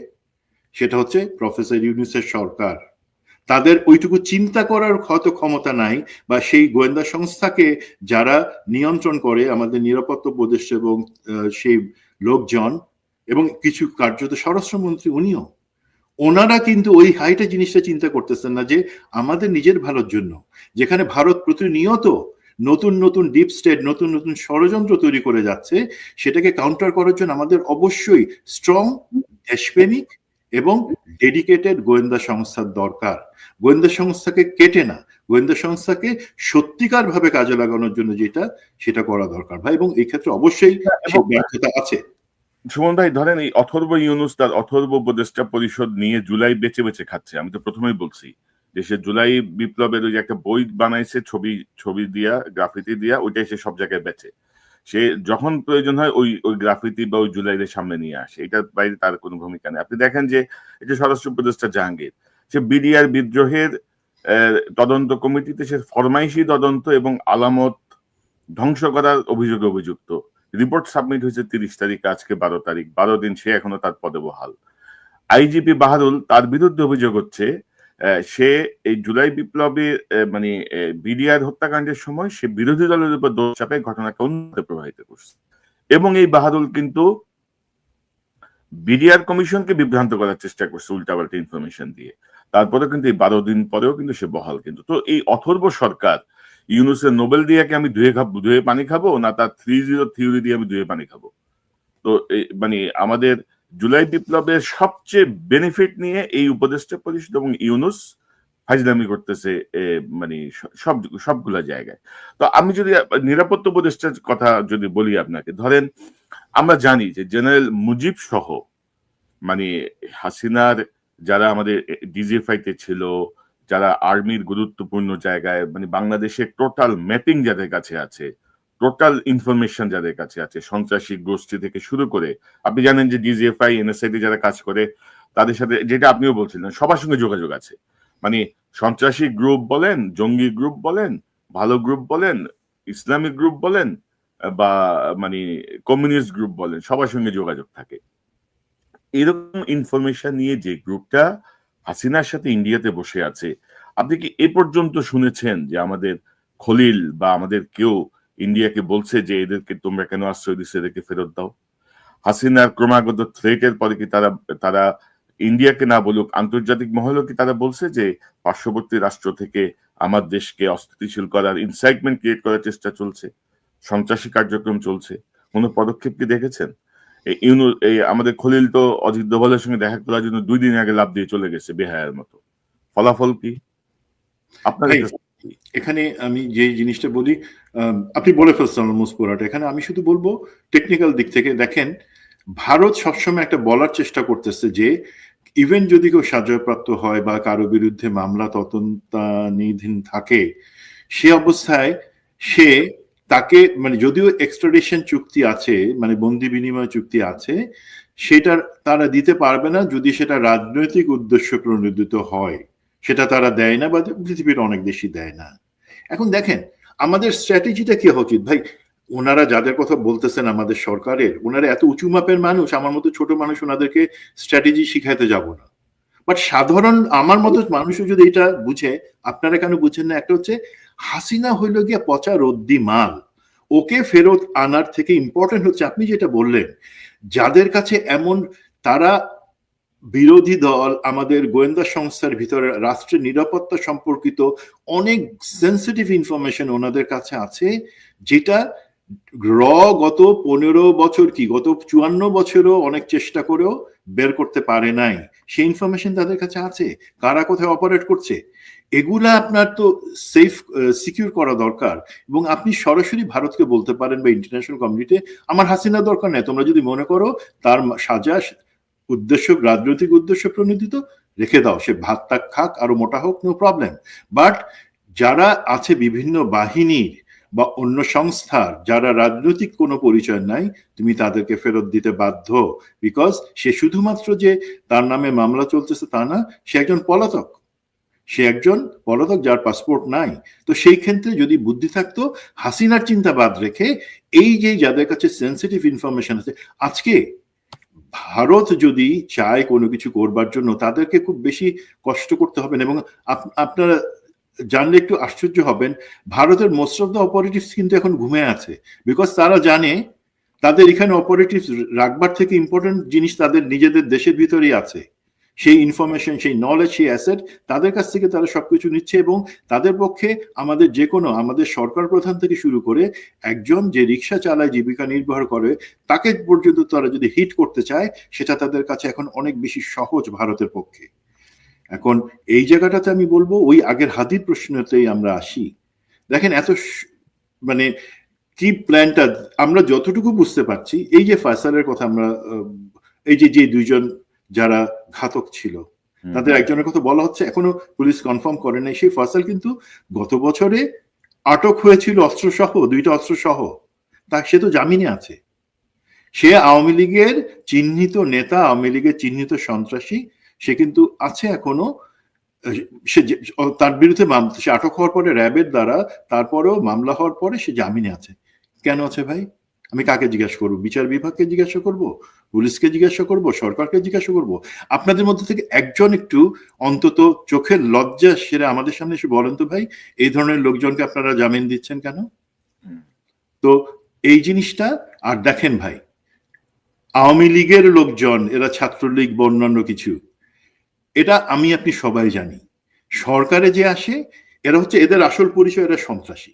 সেটা হচ্ছে প্রফেসর ইউনূসের সরকার। তাদের ওইটুকু চিন্তা করার হয়তো ক্ষমতা নাই, বা সেই গোয়েন্দা সংস্থাকে যারা নিয়ন্ত্রণ করে, আমাদের নিরাপত্তা উপদেষ্টা এবং সেই লোকজন, এবং কিছু কার্যত স্বরাষ্ট্রমন্ত্রী উনিও, ওনারা কিন্তু ওই হাইটে জিনিসটা চিন্তা করতেছেন না, যে আমাদের নিজের ভালোর জন্য, যেখানে ভারত প্রতিনিয়ত নতুন নতুন ডিপ স্টেট, নতুন নতুন ষড়যন্ত্র তৈরি করে যাচ্ছে, সেটাকে কাউন্টার করার জন্য আমাদের অবশ্যই স্ট্রং, দেশপ্রেমিক এবং ডেডিকেটেড গোয়েন্দা সংস্থার দরকার। গোয়েন্দা সংস্থাকে কেটে না, গোয়েন্দা সংস্থাকে সত্যিকার ভাবে কাজে লাগানোর জন্য যেটা, সেটা করা দরকার ভাই, এবং এই ক্ষেত্রে অবশ্যই ব্যর্থতা আছে। সুমন ভাই, ধরেন এই অথর্ব ইউনূস তার অথর্ব উপদেষ্টা পরিষদ নিয়ে জুলাই বেঁচে বেঁচে খাচ্ছে। আমি তো প্রথমেই বলছি যে সে জুলাই বিপ্লবের ওই যে একটা বই বানাইছে, ছবি দিয়া, গ্রাফিতি দিয়া, ওইটাই সে সব জায়গায় বেচে। সে যখন প্রয়োজন হয় ওই ওই গ্রাফিতি বা ওই জুলাইয়ের সামনে নিয়ে আসে, এটার বাইরে তার কোনো ভূমিকা নেই। আপনি দেখেন যে এটা স্বরাষ্ট্র উপদেষ্টা জাহাঙ্গীর, সে বিডিআর বিদ্রোহের তদন্ত কমিটিতে সে ফরমাইশি তদন্ত এবং আলামত ধ্বংস করার অভিযোগে অভিযুক্ত। রিপোর্ট সাবমিট হয়েছে 30 তারিখ, আজকে 12 তারিখ, 12 দিন সে এখনো তার পদে বহাল। আইজিপি বাহারুল, তার বিরুদ্ধে অভিযোগ হচ্ছে সে এই জুলাই বিপ্লবে মানে বিডিআর হত্যাকাণ্ডের সময় সে বিরোধী দলের উপর দোষ চাপে ঘটনাকে অন্যত্র প্রবাহিত করছে। এবং এই বাহাদুর কিন্তু বিডিআর কমিশনকে বিভ্রান্ত করার চেষ্টা করছে উল্টাপাল্টা ইনফরমেশন দিয়ে। তারপরে কিন্তু এই 12 দিন পরেও কিন্তু সে বহাল। কিন্তু তো এই অথর্ব সরকার ইউনুসের নোবেল দিয়ে কি আমি ধুয়ে পানি খাবো, না তার 3-0 থিওরি দিয়ে আমি ধুয়ে পানি খাবো? তো মানে আমাদের জুলাই বিপ্লবের সবচেয়ে বেনিফিট নিয়ে এই উপদেষ্টা পরিষদ এবং ইউনুস ফাজলামি করতেছে মানে সবগুলা জায়গায়। তো আমি যদি নিরাপত্তা উপদেষ্টার কথা যদি বলি আপনাকে, ধরেন আমরা জানি যে জেনারেল মুজিব সহ মানে হাসিনার যারা আমাদের ডিজিএফআই তে ছিল, যারা আর্মির গুরুত্বপূর্ণ জায়গায়, মানে বাংলাদেশের টোটাল ম্যাপিং যাদের কাছে আছে, টোটাল ইনফরমেশন যাদের কাছে আছে, সন্ত্রাসী গোষ্ঠী থেকে শুরু করে, আপনি জানেন যে ডিজিএফআই এনএসআই তে যারা কাজ করে তাদের সাথে, যেটা আপনিও বলছিলেন, সবার সঙ্গে যোগাযোগ আছে। মানে সন্ত্রাসী গ্রুপ বলেন, জঙ্গি গ্রুপ বলেন, ভালো গ্রুপ বলেন, ইসলামিক গ্রুপ বলেন, বা মানে কমিউনিস্ট গ্রুপ বলেন, সবার সঙ্গে যোগাযোগ থাকে। এরকম ইনফরমেশন নিয়ে যে গ্রুপটা হাসিনার সাথে ইন্ডিয়াতে বসে আছে, আপনি কি এ পর্যন্ত শুনেছেন যে আমাদের খলিল বা আমাদের কেউ ইন্ডিয়াকে বলছে যে এদেরকে তোমরা কেন আশ্রয় দিচ্ছ, এদেরকে ফেরত দাও? হাসিনার ক্রমাগত থ্রেটের পরে কি তারা ইন্ডিয়াকে না বলুক, আন্তর্জাতিক মহলও কি তারা বলছে যে পার্শ্ববর্তী রাষ্ট্র থেকে আমার দেশকে অস্থিতিশীল করার, ইনসাইটমেন্ট ক্রিয়েট করার চেষ্টা চলছে, সন্ত্রাসী কার্যক্রম চলছে? কোনো পদক্ষেপ কি দেখেছেন? আমাদের খলিল তো অজিত দোভালের সঙ্গে দেখা করার জন্য 2 দিন আগে লাভ দিয়ে চলে গেছে বেহায়ার মতো। ফলাফল কি আপনার? এখানে আমি যে জিনিসটা বলি, আপনি বলে ফেলছেন অলমোস্ট পুরাটা। এখানে আমি শুধু বলবো টেকনিক্যাল দিক থেকে দেখেন, ভারত সবসময় একটা বলার চেষ্টা করতেছে যে ইভেন যদি কেউ সাজাপ্রাপ্ত হয় বা কারো বিরুদ্ধে মামলা তদন্তাধীন থাকে, সে অবস্থায় সে তাকে মানে যদিও এক্সট্রাডিশন চুক্তি আছে, মানে বন্দি বিনিময় চুক্তি আছে, সেটার তারা দিতে পারবে না যদি সেটা রাজনৈতিক উদ্দেশ্য প্রণোদিত হয়। সেটা তারা দেয় না, বা পৃথিবীর অনেক দেশই দেয় না। এখন দেখেন আমাদের স্ট্র্যাটেজিটা কি হওয়া উচিত ভাই? ওনারা যাদের কথা বলতেছেন আমাদের সরকারের, ওনারা এত উঁচু মাপের মানুষ, আমার মতো ছোট মানুষ ওনাদেরকে স্ট্র্যাটেজি শিখাইতে যাব না। বাট সাধারণ আমার মতো মানুষও যদি এটা বুঝে, আপনারা কেন বুঝেন না? একটা হচ্ছে হাসিনা হইল গিয়া পচা রদ্দি মাল, ওকে ফেরত আনার থেকে ইম্পর্টেন্ট হচ্ছে আপনি যেটা বললেন, যাদের কাছে এমন তারা বিরোধী দল, আমাদের গোয়েন্দা সংস্থার ভিতরে রাষ্ট্রের নিরাপত্তা সম্পর্কিত অনেক সেন্সিটিভ ইনফরমেশন ওনাদের কাছে আছে, যেটা গত 15 বছর কি গত 54 বছরও অনেক চেষ্টা করেও বের করতে পারে নাই। সেই ইনফরমেশন তাদের কাছে আছে, কারা কোথায় অপারেট করছে। এগুলা আপনার তো সেফ সিকিউর করা দরকার। এবং আপনি সরাসরি ভারতকে বলতে পারেন বা ইন্টারন্যাশনাল কমিউনিটি, আমার হাসিনা দরকার নেই, তোমরা যদি মনে করো তার সাজা উদ্দেশ্য রাজনৈতিক উদ্দেশ্য প্রণোদিত, রেখে দাও, সে ভাত তাক খাক, আরো মোটা হোক, নো প্রবলেম। বাট যারা আছে বিভিন্ন বাহিনীর বা অন্য সংস্থার, যারা রাজনৈতিক কোনো পরিচয় নাই, তুমি তাদেরকে ফেরত দিতে বাধ্য। বিকজ সে শুধুমাত্র যে তার নামে মামলা চলতেছে তা না, সে একজন পলাতক, যার পাসপোর্ট নাই। তো সেই ক্ষেত্রে যদি বুদ্ধি থাকতো, হাসিনার চিন্তা বাদ রেখে এই যে যাদের কাছে সেন্সিটিভ ইনফরমেশন আছে, আজকে ভারত যদি চায় কোনো কিছু করবার জন্য, তাদেরকে খুব বেশি কষ্ট করতে হবে না। এবং আপনারা জানলে একটু আশ্চর্য হবেন, ভারতের মোস্ট অফ দ্য অপারেটিভস কিন্তু এখন ঘুমে আছে। বিকজ তারা জানে তাদের এখানে অপারেটিভস রাখবার থেকে ইম্পর্টেন্ট জিনিস তাদের নিজেদের দেশের ভিতরেই আছে। সেই ইনফরমেশন, সেই নলেজ, সেই অ্যাসেট তাদের কাছ থেকে তারা সবকিছু নিচ্ছে। এবং তাদের পক্ষে আমাদের যে কোনো, আমাদের সরকার প্রধান থেকে শুরু করে একজন যে রিক্সা চালায় জীবিকা নির্বাহ করে, তাকে পর্যন্ত তারা যদি হিট করতে চায়, সেটা তাদের কাছে এখন অনেক বেশি সহজ ভারতের পক্ষে। এখন এই জায়গাটাতে আমি বলবো, ওই আগের হাদির প্রশ্নতেই আমরা আসি। দেখেন এত মানে কি প্ল্যানটা আমরা যতটুকু বুঝতে পারছি, এই যে ফয়সালের কথা আমরা, এই যে 2জন যারা ঘাতক ছিল, তাদের একজনের কথা বলা হচ্ছে, এখনো পুলিশ কনফার্ম করে নাই। সেই ফয়সাল কিন্তু গত বছরে আটক হয়েছিল অস্ত্রসহ, 2টা অস্ত্রসহ, তা সে তো জামিনে আছে। সে আওয়ামী লীগের চিহ্নিত নেতা, আওয়ামী লীগের চিহ্নিত সন্ত্রাসী, সে কিন্তু আছে এখনো। সে তার বিরুদ্ধে সে আটক হওয়ার পরে র্যাবের দ্বারা, তারপরেও মামলা হওয়ার পরে সে জামিনে আছে। কেন আছে ভাই? আমি কাকে জিজ্ঞাসা করবো? বিচার বিভাগকে জিজ্ঞাসা করব, পুলিশকে জিজ্ঞাসা করব, সরকারকে জিজ্ঞাসা করব? আপনাদের মধ্যে থেকে একজন একটু অন্তত চোখের লজ্জা সেরে আমাদের সামনে এসে বলেন তো ভাই, এই ধরনের লোকজনকে আপনারা জামিন দিচ্ছেন কেন? তো এই জিনিসটা আর দেখেন ভাই, আওয়ামী লীগের লোকজন, এরা ছাত্রলীগ বা অন্যান্য কিছু, এটা আমি আপনি সবাই জানি। সরকারে যে আসে এরা হচ্ছে, এদের আসল পরিচয় এরা সন্ত্রাসী।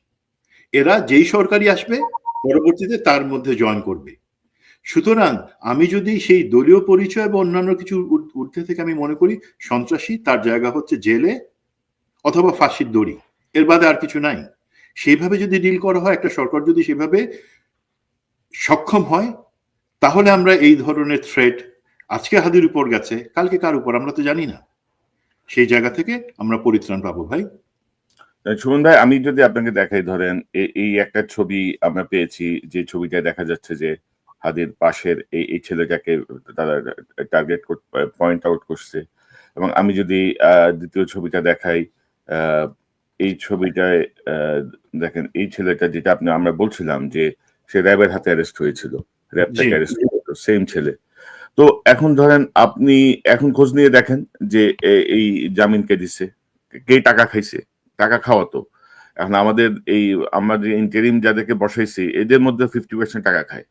এরা যেই সরকারি আসবে পরবর্তীতে তার মধ্যে জয়েন করবে। সুতরাং আমি যদি সেই দলীয় পরিচয় বা অন্যান্য কিছু ঊর্ধ্বে থেকে আমি মনে করি সন্ত্রাসী, তার জায়গা হচ্ছে জেলে অথবা ফাঁসির দড়ি, এর বাদে আর কিছু নাই। সেইভাবে যদি ডিল করা হয়, একটা সরকার যদি সেভাবে সক্ষম হয়, তাহলে আমরা এই ধরনের থ্রেট, আজকে হাদির উপর গেছে, কালকে কার উপর আমরা তো জানি না, সেই জায়গা থেকে আমরা পরিত্রাণ পাবো ভাই। সুমন ভাই, আমি যদি আপনাকে দেখাই, ধরেন এই একটা ছবি আমরা পেয়েছি, যে ছবিটায় দেখা যাচ্ছে যে হাদির পাশের এই ছেলেটাকে তারা টার্গেট পয়েন্ট আউট করছে। এবং আমি যদি দ্বিতীয় ছবিটা দেখাই, এই ছবিটায় দেখেন এই ছেলেটা, যেটা আমরা বলছিলাম যে সে র্যাবের হাতে অ্যারেস্ট হয়েছিল, র্যাব থেকে অ্যারেস্ট হয়েছিল, সেম ছেলে। তো এখন ধরেন আপনি এখন খোঁজ নিয়ে দেখেন যে এই জামিন কে দিচ্ছে, কে টাকা খাইছে, টাকা খাওয়া তো। এখন আমরা যে ইন্টারিম যাদেরকে বসাইছি, এদের মধ্যে 50% টাকা খায়,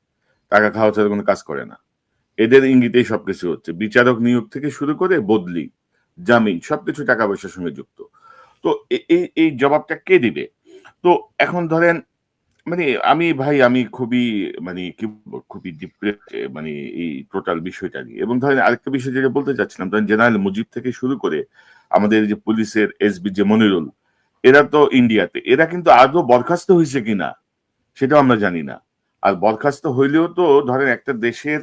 টাকা খাওয়া ছাড়া কোনো কাজ করে না। এদের ইঙ্গিতেই সবকিছু হচ্ছে, বিচারক নিয়োগ থেকে শুরু করে বদলি, জামিন, সবকিছু টাকা পয়সার সঙ্গে যুক্ত। তো এই জবাবটা কে দিবে? তো এখন ধরেন আমি খুবই কি বলবো, খুবই ডিপ্রেস এই টোটাল বিষয়টা নিয়ে। এবং ধরেন আরেকটা বিষয় যেটা বলতে চাচ্ছিলাম, ধরেন জেনারেল মুজিব থেকে শুরু করে আমাদের যে পুলিশের এসবি যে মনিরুল, এরা তো ইন্ডিয়াতে, এরা কিন্তু আদৌ বরখাস্ত হয়েছে কিনা সেটাও আমরা জানি না। আর বরখাস্ত হইলেও তো ধরেন একটা দেশের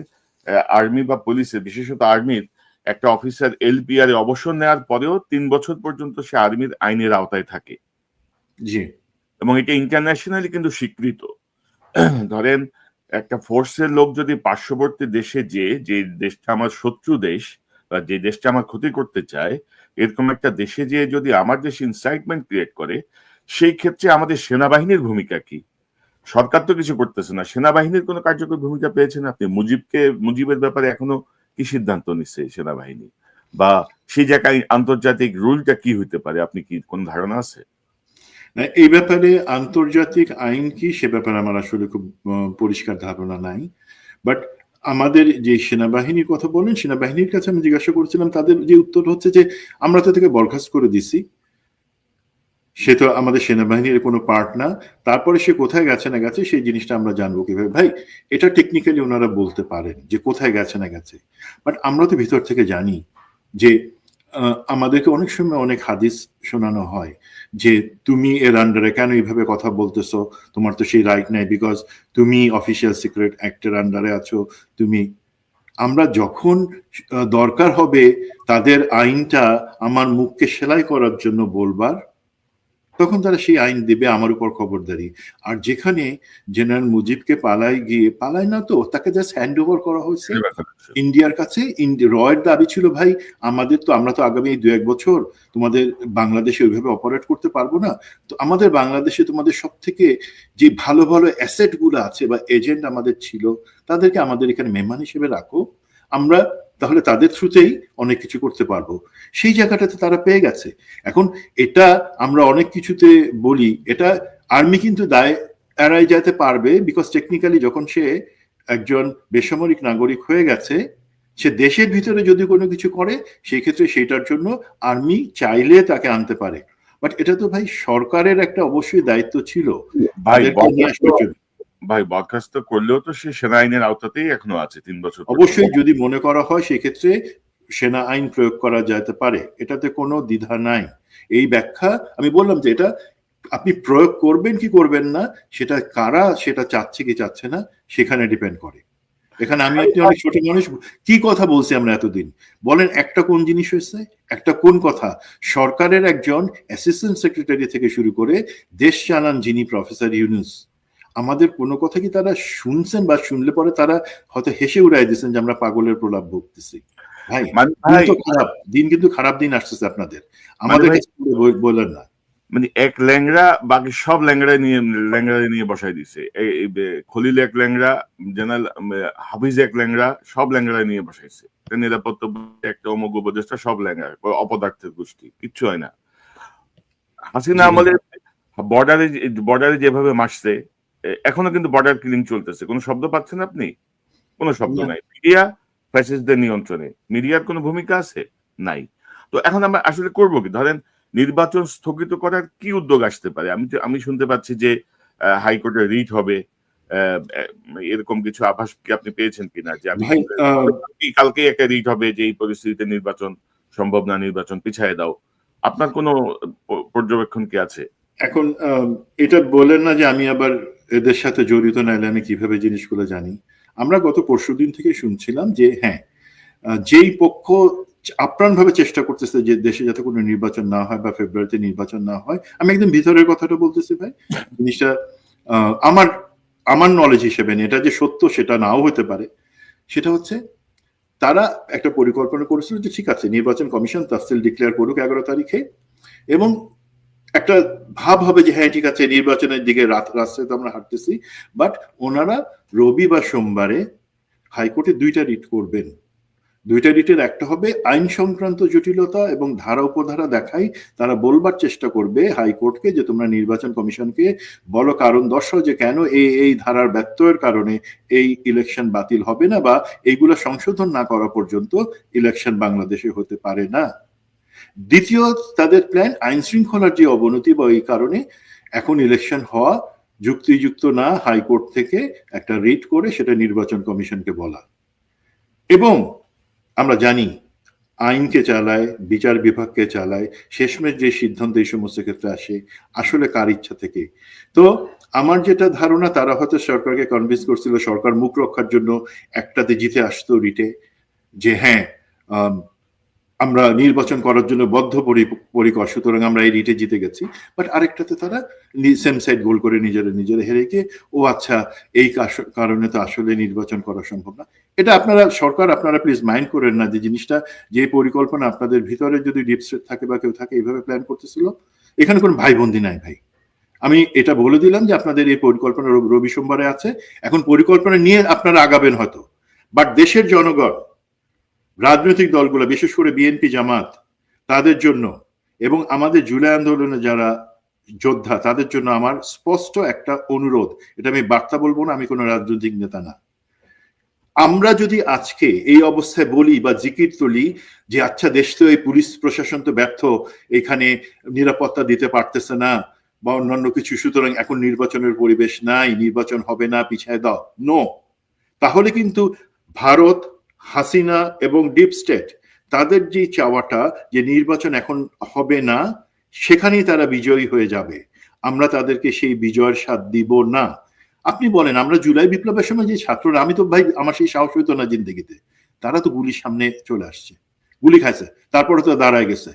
আর্মি বা পুলিশের, বিশেষত আর্মির একটা অফিসার এলপিআর এ অবসর নেওয়ার পরেও 3 বছর পর্যন্ত সে আর্মির আইনের আওতায় থাকে। জি। এবং এটা ইন্টারন্যাশনালি কিন্তু স্বীকৃত। ধরেন একটা ফোর্সের লোক যদি পার্শ্ববর্তী দেশে যে দেশটা আমার শত্রু দেশ বা যে দেশটা আমার ক্ষতি করতে চায়, এরকম একটা দেশে যেয়ে যদি আমার দেশে ইনসাইটমেন্ট ক্রিয়েট করে, সেই ক্ষেত্রে আমাদের সেনাবাহিনীর ভূমিকা কি? সরকার তো কিছু করতেছে না, সেনাবাহিনীর কোনো কার্যকর ভূমিকা পেয়েছেন আপনি? মুজিবের ব্যাপারে এখনো কি সিদ্ধান্ত নিচ্ছে সেনাবাহিনী? বা সেই জায়গায় আন্তর্জাতিক রুলটা কি হইতে পারে, আপনি কি কোন ধারণা আছে? না, এই ব্যাপারে আন্তর্জাতিক আইন কি সে ব্যাপারে আমার আসলে খুব পরিষ্কার ধারণা নাই। বাট আমাদের যে সেনাবাহিনীর কথা বলেন, সেনাবাহিনীর কাছে আমি জিজ্ঞাসা করেছিলাম, তাদের যে উত্তর হচ্ছে যে আমরা তো থেকে বরখাস্ত করে দিছি, সে তো আমাদের সেনাবাহিনীর কোনো পার্ট না, তারপরে সে কোথায় গেছে না গেছে সেই জিনিসটা আমরা জানবো কিভাবে? ভাই, এটা টেকনিক্যালি ওনারা বলতে পারেন যে কোথায় গেছে না গেছে, বাট আমরা তো ভিতর থেকে জানি যে আমাদেরকে অনেক সময় অনেক হাদিস শোনানো হয় যে তুমি এর আন্ডারে কেন এইভাবে কথা বলতেছো, তোমার তো সেই রাইট নাই, বিকজ তুমি অফিসিয়াল সিক্রেট অ্যাক্টের আন্ডারে আছো। আমরা যখন দরকার হবে তাদের আইনটা আমার মুখকে সেলাই করার জন্য বলবার, তখন তারা সেই আইন দিবে আমার উপর খবরদারি। আর যেখানে জেনারেল মুজিবকে পালায় না তো, তাকে জাস্ট হ্যান্ড ওভার করা হয়েছে ইন্ডিয়ার কাছে। রয়ের দাবি ছিল, ভাই আমরা তো আগামী 2-1 বছর তোমাদের বাংলাদেশে ওইভাবে অপারেট করতে পারবো না, তো আমাদের বাংলাদেশে তোমাদের সব থেকে যে ভালো ভালো অ্যাসেট গুলো আছে বা এজেন্ট আমাদের ছিল, তাদেরকে আমাদের এখানে মেহমান হিসেবে রাখো, আমরা তাহলে তাদের থ্রুতেই অনেক কিছু করতে পারবো। সেই জায়গাটাতে তারা পেয়ে গেছে। এখন এটা আমরা অনেক কিছুতে বলি, এটা আর্মি কিন্তু দায় এড়াই যেতে পারবে, বিকজ টেকনিক্যালি যখন সে একজন বেসামরিক নাগরিক হয়ে গেছে, সে দেশের ভিতরে যদি কোনো কিছু করে সেই ক্ষেত্রে সেটার জন্য আর্মি চাইলে তাকে আনতে পারে। বাট এটা তো ভাই সরকারের একটা অবশ্যই দায়িত্ব ছিল। ভাই বরখাস্ত করলেও তো সে সেনা আইনের আওতাতেই এখনো আছে 3 বছর। অবশ্যই যদি মনে করা হয় সেক্ষেত্রে সেনা আইন প্রয়োগ করা যেতে পারে, এটাতে কোনো দ্বিধা নাই। এই ব্যাখ্যা আমি বললাম যে এটা আপনি প্রয়োগ করবেন কি করবেন না, সেটা কারা সেটা চাচ্ছে কি চাচ্ছে না সেখানে ডিপেন্ড করে। এখানে আমি আপনি অনেক ছোট মানুষ, কি কথা বলছি আমরা এতদিন, বলেন একটা কোন জিনিস হয়েছে, একটা কোন কথা? সরকারের একজন অ্যাসিস্ট্যান্ট সেক্রেটারি থেকে শুরু করে দেশ চালান যিনি প্রফেসর ইউনুস, আমাদের কোনো কথা কি তারা শুনছেন? বা শুনলে পরে তারা হয়তো হেসে উড়াই দিচ্ছেন যে আমরা পাগলের প্রলাপ ভুগতেছি। ভাই দিন কিন্তু খারাপ দিন আসতেছে আপনাদের, আমাদের কাছে বললেন না। এক ল্যাংড়া বাকি সব ল্যাংড়া নিয়ে বসাই দিছে। খলিল এক ল্যাংড়া, জেনারেল হাফিজ এক ল্যাংড়া, সব ল্যাংড়া নিয়ে বসাইছে। নিরাপত্তা একটা অমোঘ উপদেষ্টা, সব ল্যাংড়া, অপদার্থের গোষ্ঠী, কিচ্ছু হয় না। হাসিনা আমলে বর্ডারে যেভাবে মারছে, এখনো কিন্তু বর্ডার কিলিং চলতেছে। কোনো শব্দ পাচ্ছেন আপনি? কোনো শব্দ না। নাই। মিডিয়া ফ্যাসিস্টদের নিয়ন্ত্রণে। মিডিয়ার কোনো ভূমিকা আছে? নাই। তো এখন আমরা আসলে করব কি? ধরেন নির্বাচন স্থগিত করার কি উদ্যোগ আসতে পারে? আমি শুনতে পাচ্ছি যে হাইকোর্টে রিট হবে। অ্যা অ্যা এরকম কিছু আভাস কি আপনি পেয়েছেন কিনা? যে আমি ভাই কালকেই একটা রিট হবে যে এই পরিস্থিতিতে নির্বাচন সম্ভব না, নির্বাচন পিছায়ে দাও। আপনার কোনো পর্যবেক্ষণ কি আছে? এখন এটা বলেন না যে আমি আবার এদের সাথে জড়িত, নাইলে আমি কিভাবে জিনিসগুলো জানি। আমরা গত পরশুদিন থেকে শুনছিলাম যে হ্যাঁ, যেই পক্ষ আপ্রাণভাবে চেষ্টা করতেছে যে দেশে যাতে কোনো নির্বাচন না হয় বা ফেব্রুয়ারিতে নির্বাচন না হয়, আমি একদম ভিতরের কথাটা বলতেছি ভাই। জিনিসটা আমার আমার নলেজ হিসেবে এটা যে সত্য সেটা নাও হতে পারে। সেটা হচ্ছে তারা একটা পরিকল্পনা করেছিল যে ঠিক আছে, নির্বাচন কমিশন তাফসিল ডিক্লেয়ার করুক 11 তারিখে, এবং একটা ভাব হবে যে হ্যাঁ ঠিক আছে, নির্বাচনের দিকে রাস্তায় তো আমরা হাঁটতেছি। বাট ওনারা রবি বা সোমবারে হাইকোর্টে 2টা রিট করবেন। 2টা রিটের একটা হবে আইন সংক্রান্ত জটিলতা এবং ধারা উপধারা দেখাই তারা বলবার চেষ্টা করবে হাইকোর্টকে যে তোমরা নির্বাচন কমিশনকে বলো কারণ দর্শাও যে কেন এই ধারার ব্যত্যয়ের কারণে এই ইলেকশন বাতিল হবে না, বা এইগুলো সংশোধন না করা পর্যন্ত ইলেকশন বাংলাদেশে হতে পারে না। দ্বিতীয় তাদের প্ল্যান আইন শৃঙ্খলার যে অবনতি বা এই কারণে এখন ইলেকশন হওয়া যুক্তিযুক্ত না, হাইকোর্ট থেকে একটা রিট করে সেটা নির্বাচন কমিশনকে বলা। এবং আমরা জানি আইনকে চালায়, বিচার বিভাগকে চালায়, শেষমেশ যে সিদ্ধান্ত এই সমস্ত ক্ষেত্রে আসে আসলে কার ইচ্ছা থেকে। তো আমার যেটা ধারণা, তারা হয়তো সরকারকে কনভিন্স করছিল সরকার মুখ রক্ষার জন্য একটাতে জিতে আসতো রিটে, যে হ্যাঁ আমরা নির্বাচন করার জন্য বদ্ধপরিকর, সুতরাং আমরা এই রিটে জিতে গেছি। বাট আরেকটাতে তারা সেম সাইড গোল করে নিজেরা হেরে গিয়ে ও আচ্ছা এই কারণে তো আসলে নির্বাচন করা সম্ভব না। এটা আপনারা সরকার আপনারা প্লিজ মাইন্ড করেন না যে জিনিসটা, যে পরিকল্পনা আপনাদের ভিতরে যদি ডিপ স্টেট থাকে বা কেউ থাকে এইভাবে প্ল্যান করতেছিল, এখানে কোনো ভাই বন্দি নাই ভাই। আমি এটা বলে দিলাম যে আপনাদের এই পরিকল্পনা রবি সোমবারে আছে। এখন পরিকল্পনা নিয়ে আপনারা আগাবেন হয়তো, বাট দেশের জনগণ, রাজনৈতিক দলগুলো, বিশেষ করে বিএনপি জামাত, তাদের জন্য এবং আমাদের জুলাই আন্দোলনে যারা যোদ্ধা তাদের জন্য আমার স্পষ্ট একটা অনুরোধ। এটা আমি বার্তা বলবো না, আমি কোনো রাজনৈতিক নেতা না। আমরা যদি আজকে এই অবস্থায় বলি বা জিকির তুলি যে আচ্ছা দেশ তো এই পুলিশ প্রশাসন তো ব্যর্থ, এখানে নিরাপত্তা দিতে পারতেছে না বা অন্যান্য কিছু, সুতরাং এখন নির্বাচনের পরিবেশ নাই, নির্বাচন হবে না, পিছায় দাও, নো। তাহলে কিন্তু ভারত, হাসিনা এবং ডিপ স্টেট তাদের যে চাওয়াটা যে নির্বাচন এখন হবে না, সেখানেই তারা বিজয়ী হয়ে যাবে। আমরা তাদেরকে সেই বিজয়ের স্বাদ দিব না। আপনি বলেন আমরা জুলাই বিপ্লবের সময় যে ছাত্ররা, আমি তো ভাই আমার সেই সাহস হইতো না জিন্দেগিতে, তারা তো গুলির সামনে চলে আসছে, গুলি খাইছে, তারপরে তো দাঁড়ায় গেছে।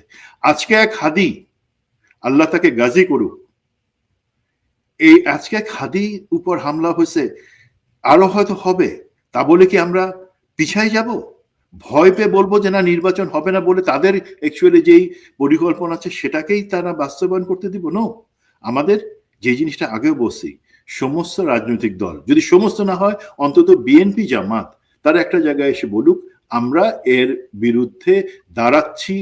আজকে এক হাদি, আল্লাহ তাকে গাজী করুক, এই আজকে এক হাদির উপর হামলা হয়েছে, আরো হয়তো হবে। তা বলে কি আমরা পিছাই যাব? ভয় পেয়ে বলবো যে না নির্বাচন হবে না বলে তাদের অ্যাকচুয়ালি যেই পরিকল্পনা আছে সেটাকেই তারা বাস্তবায়ন করতে দিব? নো। আমাদের যে জিনিসটা আগেও বলছি, সমস্ত রাজনৈতিক দল, যদি সমস্ত না হয় অন্তত বিএনপি জামাত, তারা একটা জায়গায় এসে বলুক আমরা এর বিরুদ্ধে দাঁড়াচ্ছি,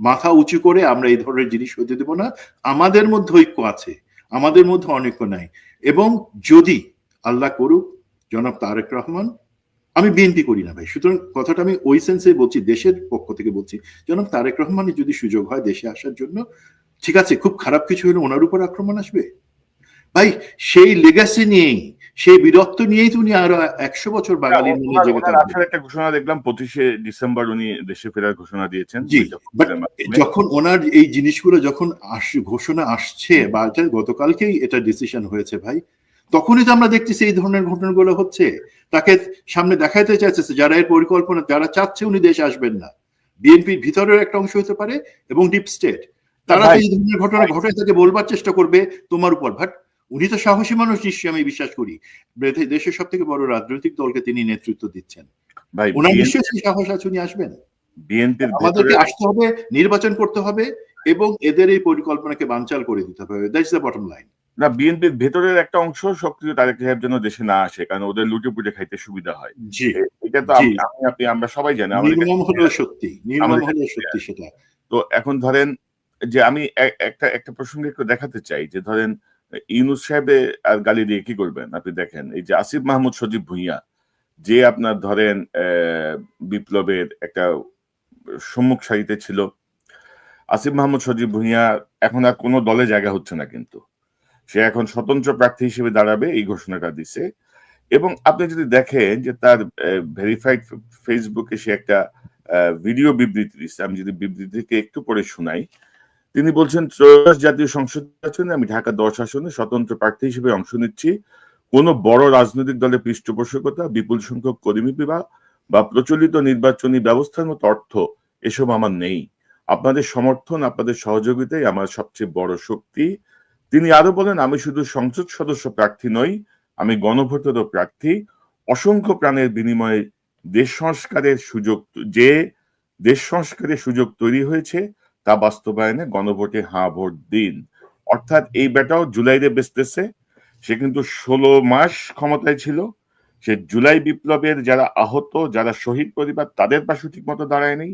মাথা উঁচু করে আমরা এই ধরনের জিনিস হতে দেব না। আমাদের মধ্যে ঐক্য আছে, আমাদের মধ্যে অনৈক্য নাই। এবং যদি আল্লাহ করুক জনাব তারেক রহমান, আমি বিএনপি করি না ভাই, সুতরাং কথাটা আমি ওই সেন্সে বলছি, দেশের পক্ষ থেকে বলছি, জনাব তারেক রহমানের যদি সুযোগ হয় দেশে আসার জন্য, ঠিক আছে, খুব খারাপ কিছু হলে ওনার উপর আক্রমণ আসবে ভাই, সেই লেগাসি নিয়েই, সেই বীরত্ব নিয়েই তো উনি আরো 100 বছর বাঙালির মনে জেগে থাকবেন। একটা ঘোষণা দেখলাম 25শে ডিসেম্বর উনি দেশে ফেরার ঘোষণা দিয়েছেন। জি, বাট যখন ওনার এই জিনিসগুলো যখন ঘোষণা আসছে, বা গতকালকেই এটা ডিসিশন হয়েছে ভাই, তখনই তো আমরা দেখতেছি এই ধরনের ঘটনাগুলো হচ্ছে। তাকে সামনে দেখাইতে চাইছে যারা এর পরিকল্পনা, যারা চাচ্ছে উনি দেশে আসবেন না, বিএনপির ভিতরের একটা অংশ হতে পারে এবং ডিপ স্টেট, তারা এই ধরনের ঘটনা ঘটায় তাকে বলবার চেষ্টা করবে তোমার উপর। বাট উনি তো সাহসী মানুষ নিশ্চয়ই, আমি বিশ্বাস করি দেশের সব থেকে বড় রাজনৈতিক দলকে তিনি নেতৃত্ব দিচ্ছেন, ওনার নিশ্চয়ই সেই সাহস আছে, উনি আসবেন। বিএনপির আমাদেরকে আসতে হবে, নির্বাচন করতে হবে এবং এদের এই পরিকল্পনাকে বানচাল করে দিতে হবে। That's the bottom line. না, বিএনপির ভেতরের একটা অংশ সক্রিয় তারেক রহমানের জন্য দেশে না আসে, কারণ ওদের লুটে পুটে খাইতে সুবিধা হয়। জি, এটা তো আপনি আমরা সবাই জানি। নির্মম হলেও সত্যি, নির্মম হলেও সত্যি সেটা। তো এখন ধরেন যে আমি একটা প্রসঙ্গে একটু দেখাতে চাই যে ধরেন ইউনূস সাহেবে আর গালি দিয়ে কি করবেন? আপনি দেখেন এই যে আসিফ মাহমুদ সজীব ভুঁইয়া, যে আপনার ধরেন বিপ্লবের একটা সম্মুখ সারিতে ছিল, আসিফ মাহমুদ সজীব ভুঁইয়া এখন আর কোনো দলে জায়গা হচ্ছে না, কিন্তু সে এখন স্বতন্ত্র প্রার্থী হিসেবে দাঁড়াবে এই ঘোষণাটা দিছে। এবং আপনি যদি দেখেন যে তার ভেরিফাইড ফেসবুকে সে একটা ভিডিও বিবৃতি দিচ্ছে, আমি যদি বিবৃতি থেকে একটু পরে শোনাই। তিনি বলছেন, ত্রয়োদশ জাতীয় সংসদ নির্বাচনে আমি ঢাকা 10 আসনে স্বতন্ত্র প্রার্থী হিসেবে অংশ নিচ্ছি। কোনো বড় রাজনৈতিক দলের পৃষ্ঠপোষকতা, বিপুল সংখ্যক কর্মী বিভাগ বা প্রচলিত নির্বাচনী ব্যবস্থার মতো অর্থ এসব আমার নেই। আপনাদের সমর্থন, আপনাদের সহযোগিতাই আমার সবচেয়ে বড় শক্তি। তিনি আরো বলেন, আমি শুধু সংসদ সদস্য প্রার্থী নই, আমি গণভোটেরও প্রার্থী। অসংখ্য প্রাণের বিনিময়ে দেশ সংস্কারের সুযোগ তৈরি হয়েছে, তা বাস্তবায়নে গণভোটে হাঁ ভোট দিন। অর্থাৎ এই বেটাও জুলাইরে বেচতেছে। সে কিন্তু 16 মাস ক্ষমতায় ছিল। সে জুলাই বিপ্লবের যারা আহত, যারা শহীদ পরিবার, তাদের পাশে ঠিক মতো দাঁড়ায় নেই।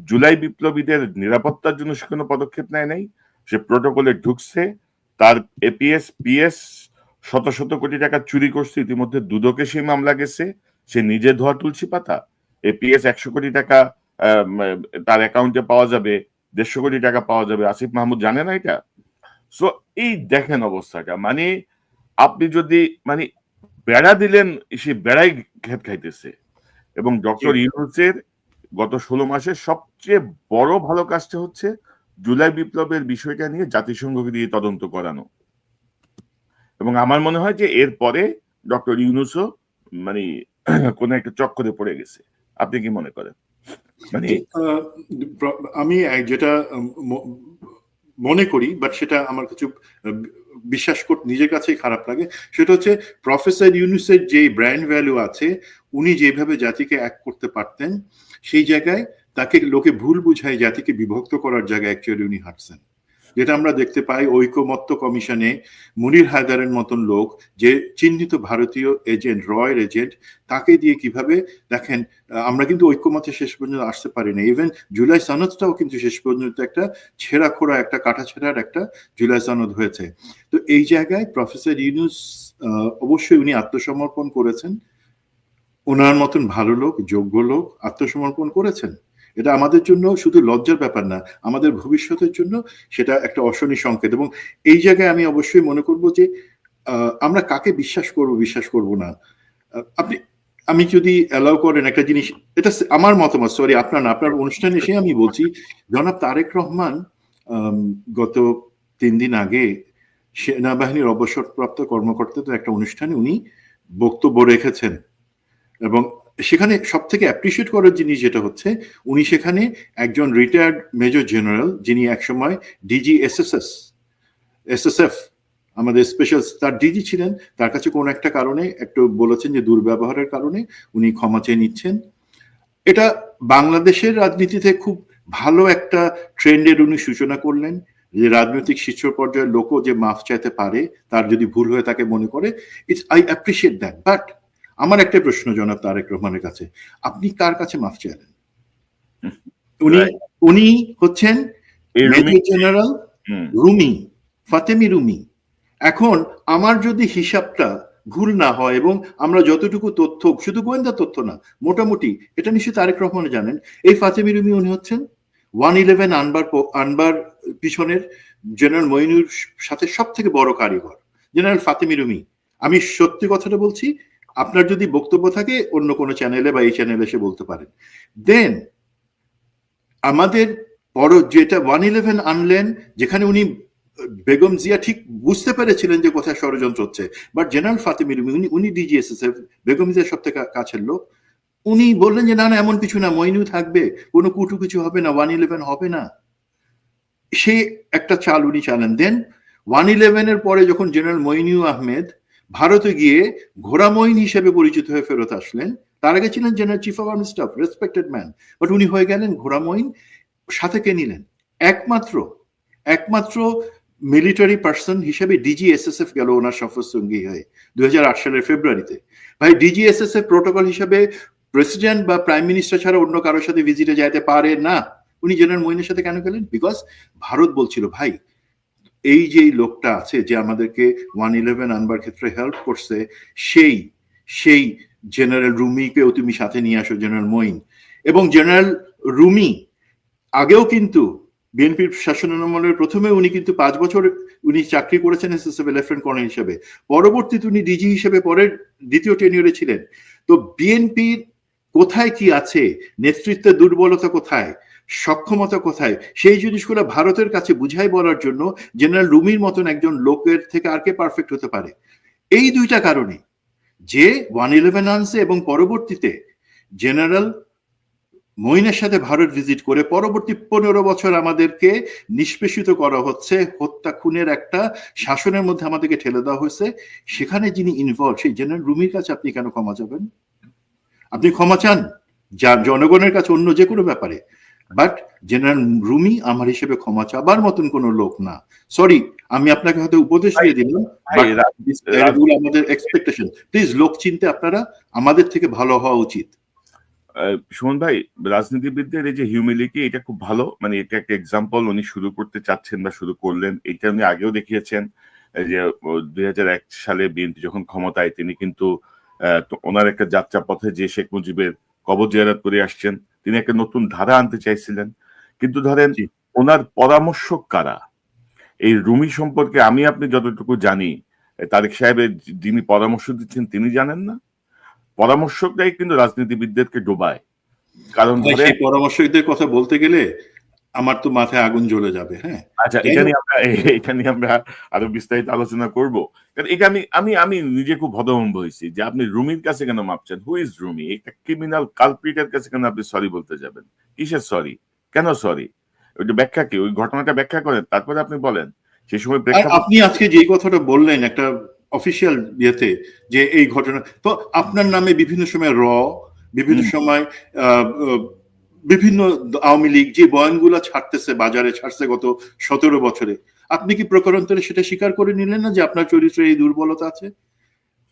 জুলাই বিপ্লবীদের নিরাপত্তার জন্য সে কোনো পদক্ষেপ নেয় নাই। সে প্রোটোকলে ঢুকছে, তার এপিএস পিএস শত শত কোটি টাকা চুরি করছে, ইতিমধ্যে দুদকে সেই মামলা গেছে। সে নিজে ধোয়া তুলসী পাতা। এপিএস 100 কোটি টাকা তার অ্যাকাউন্টে পাওয়া যাবে, 150 কোটি টাকা পাওয়া যাবে। আসিফ মাহমুদ জানে না এটা? সো এই দেখেন অবস্থাটা, মানে আপনি যদি মানে বেড়া দিলেন, সে বেড়াই খেত খাইতেছে। এবং ডক্টর ইউনূসের গত 16 মাসের সবচেয়ে বড় ভালো কাজটা হচ্ছে জুলাই বিপ্লবের বিষয়টা নিয়ে জাতিসংঘকে দিয়ে তদন্ত করানো। এবং আমার মনে হয় যে এরপরে ডক্টর ইউনূসও মানে কোন একটা চক্করে পড়ে গেছে। আপনি কি মনে করেন? মানে আমি যেটা মনে করি, বাট সেটা আমার কিছু বিশ্বাস করতে নিজের কাছেই খারাপ লাগে, সেটা হচ্ছে প্রফেসর ইউনূসের যে ব্র্যান্ড ভ্যালু আছে, উনি যেভাবে জাতিকে এক করতে পারতেন, সেই জায়গায় তাকে লোকে ভুল বুঝায় জাতিকে বিভক্ত করার জায়গায় অ্যাকচুয়ালি উনি হাঁটছেন। যেটা আমরা দেখতে পাই ঐকমত্য কমিশনে মুনির হায়দারের মতন লোক, যে চিহ্নিত ভারতীয় এজেন্ট, রয়ের এজেন্ট, তাকে দিয়ে কিভাবে দেখেন, আমরা কিন্তু ঐক্যমত্যে শেষ পর্যন্ত আসতে পারি না। ইভেন জুলাই সনদটাও কিন্তু শেষ পর্যন্ত একটা ছেঁড়া খোড়া, একটা কাটা ছেঁড়ার একটা জুলাই সনদ হয়েছে। তো এই জায়গায় প্রফেসর ইউনূস অবশ্যই উনি আত্মসমর্পণ করেছেন। ওনার মতন ভালো লোক, যোগ্য লোক আত্মসমর্পণ করেছেন। এটা আমাদের জন্য শুধু লজ্জার ব্যাপার না, আমাদের ভবিষ্যতের জন্য সেটা একটা অশনি সংকেত। এবং এই জায়গায় আমি অবশ্যই মনে করব যে আমরা কাকে বিশ্বাস করব না। আমি যদি অ্যালাউ করেন একটা জিনিস, এটা আমার মতামত, সরি আপনার না, আপনার অনুষ্ঠানে এসে আমি বলছি, জনাব তারেক রহমান গত 3 দিন আগে সেনাবাহিনীর অবসরপ্রাপ্ত কর্মকর্তাদের একটা অনুষ্ঠানে উনি বক্তব্য রেখেছেন। এবং সেখানে সব থেকে অ্যাপ্রিসিয়েট করার জিনিস যেটা হচ্ছে, উনি সেখানে একজন রিটায়ার্ড মেজর জেনারেল, যিনি একসময় ডিজি এসএসএফ আমাদের স্পেশাল, তার ডিজি ছিলেন, তার কাছে কোনো একটা কারণে একটু বলেছেন যে দুর্ব্যবহারের কারণে উনি ক্ষমা চেয়ে নিচ্ছেন। এটা বাংলাদেশের রাজনীতিতে খুব ভালো একটা ট্রেন্ডের উনি সূচনা করলেন, যে রাজনৈতিক শীর্ষ পর্যায়ের লোকও যে মাফ চাইতে পারে, তার যদি ভুল হয়ে তাকে মনে করে, আই অ্যাপ্রিসিয়েট দ্যাট। বাট আমার একটা প্রশ্ন জনাব তারেক রহমানের কাছে, আপনি কার কাছে মাফ চাইলেন? উনি হচ্ছেন মেজর জেনারেল রুমি, ফাতেমি রুমি। এখন আমার যদি হিসাবটা ভুল না হয়, এবং আমরা যতটুকু তথ্য, শুধু গোয়েন্দা তথ্য না, মোটামুটি এটা নিশ্চয়ই তারেক রহমান জানেন, এই ফাতেমি রুমি উনি হচ্ছেন 111 আনবার পিছনের জেনারেল মইনুর সাথে সব থেকে বড় কারিগর জেনারেল ফাতেমি রুমি। আমি সত্যি কথাটা বলছি, আপনার যদি বক্তব্য থাকে অন্য কোনো চ্যানেলে বা এই চ্যানেলে এসে বলতে পারেন। দেন আমাদের বড় যেটা 111 আনলেন, যেখানে উনি বেগম জিয়া ঠিক বুঝতে পেরেছিলেন যে কোথায় ষড়যন্ত্র হচ্ছে, বাট জেনারেল ফাতেমি রুমি উনি ডিজিএসএসএফ, বেগম জিয়ার সব থেকে কাছের লোক, উনি বললেন যে না না এমন কিছু না, মইনু থাকবে, কোনো কুটু কিছু হবে না, 111 হবে না। সে একটা চাল উনি চালেন। দেন 111 এর পরে যখন জেনারেল মইনু আহমেদ ভারতে গিয়ে ঘোড়া মইন হিসেবে পরিচিত হয়ে ফেরত আসলেন, তার আগে ছিলেন general chief of army staff, respected man, but উনি হয়ে গেলেন ঘোড়া মইন। সাথে কে নিলেন? একমাত্র মিলিটারি পার্সন হিসেবে ডিজিএসএসএফ গেল ওনার সফর সঙ্গী হয়ে 2008 সালের ফেব্রুয়ারিতে। ভাই ডিজিএসএসএফ প্রোটোকল হিসেবে প্রেসিডেন্ট বা প্রাইম মিনিস্টার ছাড়া অন্য কারোর সাথে ভিজিটে যাইতে পারে না। উনি জেনারেল মইনের সাথে কেন গেলেন? বিকজ ভারত বলছিল ভাই এই যে লোকটা আছে যে আমাদেরকে 111 আনবার ক্ষেত্রে হেল্প করছে, সেই সেই জেনারেল রুমিকেও তুমি সাথে নিয়ে আসো, জেনারেল মঈন। এবং জেনারেল রুমি আগেও কিন্তু বিএনপির শাসনামলের প্রথমে উনি কিন্তু 5 বছর উনি চাকরি করেছেন এসএসএফ লেফটেন্যান্ট কর্নেল হিসেবে, পরবর্তীতে উনি ডিজি হিসেবে পরের দ্বিতীয় টেনিয়রে ছিলেন। তো বিএনপির কোথায় কি আছে, নেতৃত্বের দুর্বলতা কোথায়, সক্ষমতা কোথায়, সেই জিনিসগুলো ভারতের কাছে বুঝাই বলার জন্য জেনারেল রুমির মতন একজন লোকের থেকে আর কে পারফেক্ট হতে পারে। এই দুইটা কারণে যে 111 আনছে এবং পরবর্তীতে জেনারেল মঈনের সাথে ভারত ভিজিট করে পরবর্তী 15 বছর আমাদেরকে নিষ্পেষিত করা হচ্ছে, হত্যা খুনের একটা শাসনের মধ্যে আমাদেরকে ঠেলে দেওয়া হয়েছে। সেখানে যিনি ইনভলভ সেই জেনারেল রুমির কাছে আপনি কেন ক্ষমা চাবেন? আপনি ক্ষমা চান যার জনগণের কাছে অন্য যে কোনো ব্যাপারে, বাট জেনারেল রুমি আমার হিসেবে ক্ষমা চাবার মতন কোনো লোক না। সরি, আমি আপনাকে হয়তো উপদেশ দিয়ে দিলাম, আমাদের এক্সপেকটেশন, প্লিজ লোক চিনতে আপনারা আমাদের থেকে ভালো হওয়া উচিত। সুমন ভাই, রাজনীতিবিদদের এই যে হিউমিলিটি, এটা খুব ভালো, মানে এটা একটা এক্সাম্পল উনি শুরু করতে চাচ্ছেন বা শুরু করলেন। এটা উনি আগেও দেখিয়েছেন যে 2001 সালে বিএনপি যখন ক্ষমতায়, তিনি কিন্তু ওনার একটা যাত্রা পথে যে শেখ মুজিবের কবর জিয়ারত করে আসছেন, তিনি একটা নতুন ধারা আনতে চাইছিলেন। কিন্তু ধরেন ওনার পরামর্শক কারা? এই রুমি সম্পর্কে আমি আপনি যতটুকু জানি, তারেক সাহেবের যিনি পরামর্শ দিচ্ছেন তিনি জানেন না। পরামর্শকরাই কিন্তু রাজনীতিবিদদেরকে ডোবায়। কারণ সেই পরামর্শকদের কথা বলতে গেলে আমার তো মাথায় আগুন জ্বলে যাবে। হ্যাঁ, আচ্ছা, এটা নিয়ে আমরা আরো বিস্তারিত আলোচনা করব। কারণ এটা আমি নিজে খুব হতভম্ব হয়েছি যে আপনি রুমির কাছে কেন মাপছেন। Who is Rumi? একটা ক্রিমিনাল কালপ্রিটের কাছে কেন আপনি সরি বলতে যাবেন? কিসের সরি? কেন সরি? ওইটা ব্যাখ্যা কি? ওই ঘটনাটা ব্যাখ্যা করেন, তারপরে আপনি বলেন। সেই সময় আপনি আজকে যেই কথাটা বললেন একটা অফিসিয়াল ইয়েতে, যে এই ঘটনা তো আপনার নামে বিভিন্ন সময় বিভিন্ন সময় বিভিন্ন আওয়ামী লীগ যে বয়ানগুলো ছাড়তেছে, বাজারে ছাড়ছে গত 17 বছরে, আপনি কি প্রকারান্তরে সেটা স্বীকার করে নিলেন না যে আপনার চরিত্রে এই দুর্বলতা আছে?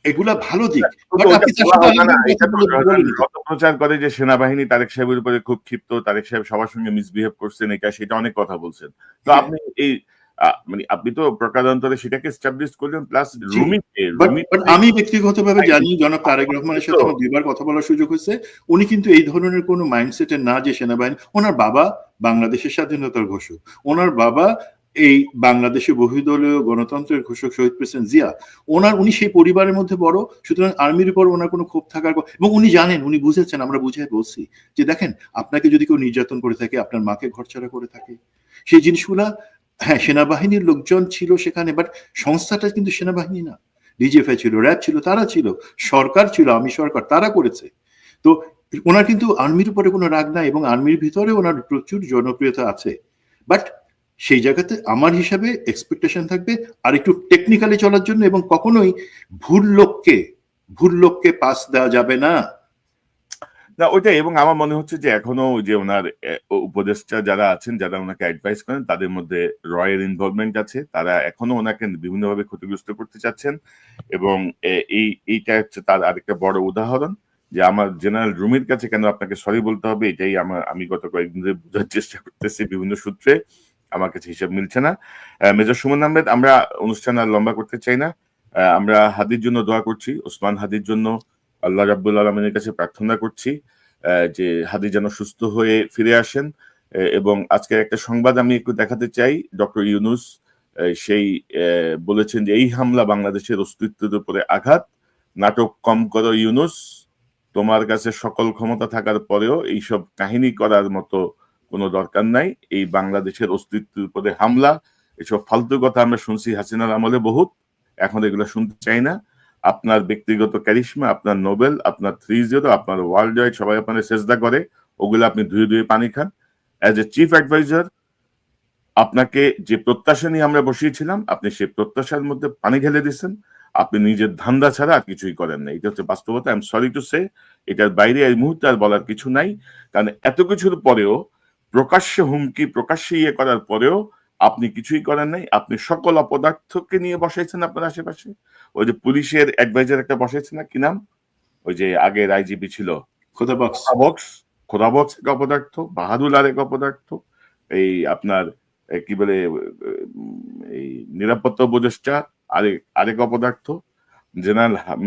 এগুলা ভালো দিক, প্রচার করে যে সেনাবাহিনী তারেক সাহেবের উপরে খুব ক্ষিপ্ত, তারেক সাহেব সবার সঙ্গে মিসবিহেভ করছেন, এটা সেটা অনেক কথা বলছেন। তো আপনি এই মানে আপনি তো প্রকারান্তরে সেটাকে এস্টাবলিশ করলেন, প্লাস আমি ব্যক্তিগতভাবে জানি জনাব তারেক রহমানের সাথে আমার 2 বার কথা বলার সুযোগ হয়েছে। উনি কিন্তু এই ধরনের কোনো মাইন্ডসেটের না যে সেনাবাহিনী, ওনার বাবা বাংলাদেশের স্বাধীনতার ঘোষক, ওনার বাবা এই বাংলাদেশে বহুদলীয় গণতন্ত্রের ঘোষক শহীদ প্রেসিডেন্ট জিয়া, উনি সেই পরিবারের মধ্যে বড়, সুতরাং আর্মির উপর ওনার কোনো ক্ষোভ থাকার, এবং উনি জানেন, উনি বুঝেছেন, আমরা বুঝাই বলছি যে দেখেন, আপনাকে যদি কেউ নির্যাতন করে থাকে, আপনার মাকে ঘরছাড়া করে থাকে, সেই জিনিসগুলা, হ্যাঁ সেনাবাহিনীর লোকজন ছিল সেখানে, বাট সংস্থাটা কিন্তু সেনাবাহিনী না, ডিজিএফআই ছিল, র্যাব ছিল, তারা ছিল, সরকার ছিল, আমি সরকার, তারা করেছে। তো ওনার কিন্তু আর্মির উপরে কোনো রাগ নাই, এবং আর্মির ভিতরে ওনার প্রচুর জনপ্রিয়তা আছে। বাট সেই জায়গাতে আমার হিসাবে এক্সপেকটেশন থাকবে আর একটু টেকনিক্যালি চলার জন্য, এবং কখনোই ভুল লোককে পাস দেওয়া যাবে না। না ওইটাই, এবং আমার মনে হচ্ছে যে এখনো যে ওনার উপদেষ্টা যারা আছেন, যারা ওনাকে অ্যাডভাইস করেন, তাদের মধ্যে রয়ের ইনভলভমেন্ট আছে। তারা এখনো ওনাকে বিভিন্নভাবে ক্ষতিগ্রস্ত করতে চাচ্ছেন, এবং এইটা হচ্ছে তার আরেকটা বড় উদাহরণ যে আমার জেনারেল রুমির কাছে কেন আপনাকে সরি বলতে হবে। এটাই আমি গত কয়েকদিন ধরে বোঝার চেষ্টা করতেছি বিভিন্ন সূত্রে, আমার কাছে হিসাব মিলছে না। মেজর সুমন আহমেদ, আমরা অনুষ্ঠান আর লম্বা করতে চাই না। আমরা হাদির জন্য দোয়া করছি, ওসমান হাদির জন্য আল্লাহ রাব্বুল আলামিনের কাছে প্রার্থনা করছি যে হাদি যেন সুস্থ হয়ে ফিরে আসেন। এবং আজকে একটা সংবাদ আমি একটু দেখাতে চাই। ডক্টর ইউনূস সেই বলেছেন যে এই হামলা বাংলাদেশের অস্তিত্বের উপরে আঘাত। নাটক কম করো ইউনূস, তোমার কাছে সকল ক্ষমতা থাকার পরেও এইসব কাহিনী করার মতো কোনো দরকার নাই। এই বাংলাদেশের অস্তিত্বের উপরে হামলা, এসব ফালতু কথা আমরা শুনছি হাসিনার আমলে বহুত, এখন এগুলো শুনতে চাই না। আপনার ব্যক্তিগত ক্যারিশমা, আপনার নোবেল, আপনার 3-0, আপনার ওয়ার্ল্ড ওয়াইড সবাই আপনার সেজদা করে, ওগুলো আপনি ধুয়ে ধুয়ে পানি খান। অ্যাজ এ চিফ অ্যাডভাইজার আপনাকে যে প্রত্যাশা নিয়ে আমরা বসিয়েছিলাম, আপনি সেই প্রত্যাশার মধ্যে পানি ঢেলে দিচ্ছেন। আপনি নিজের ধান্দা ছাড়া আর কিছুই করেন না। এটা হচ্ছে বাস্তবতা। I am sorry to say, এটার বাইরে এই মুহূর্তে আর বলার কিছু নাই। কারণ এত কিছুর পরেও, প্রকাশ্যে হুমকি, প্রকাশ্যে ইয়ে করার পরেও আপনি কিছুই করেন নাই। আপনি সকল অপদার্থকে নিয়ে বসাইছেন আপনার আশেপাশে। ওই যে পুলিশের অ্যাডভাইজার একটা বসাইছে না, কি নাম, ওই যে আগের আইজিপি ছিল, খোদাবক্স এক অপদার্থ, বাহাদুর আর এক অপদার্থ, এই আপনার কি বলে এই নিরাপত্তা উপদেষ্টা আরেক অপদার্থ,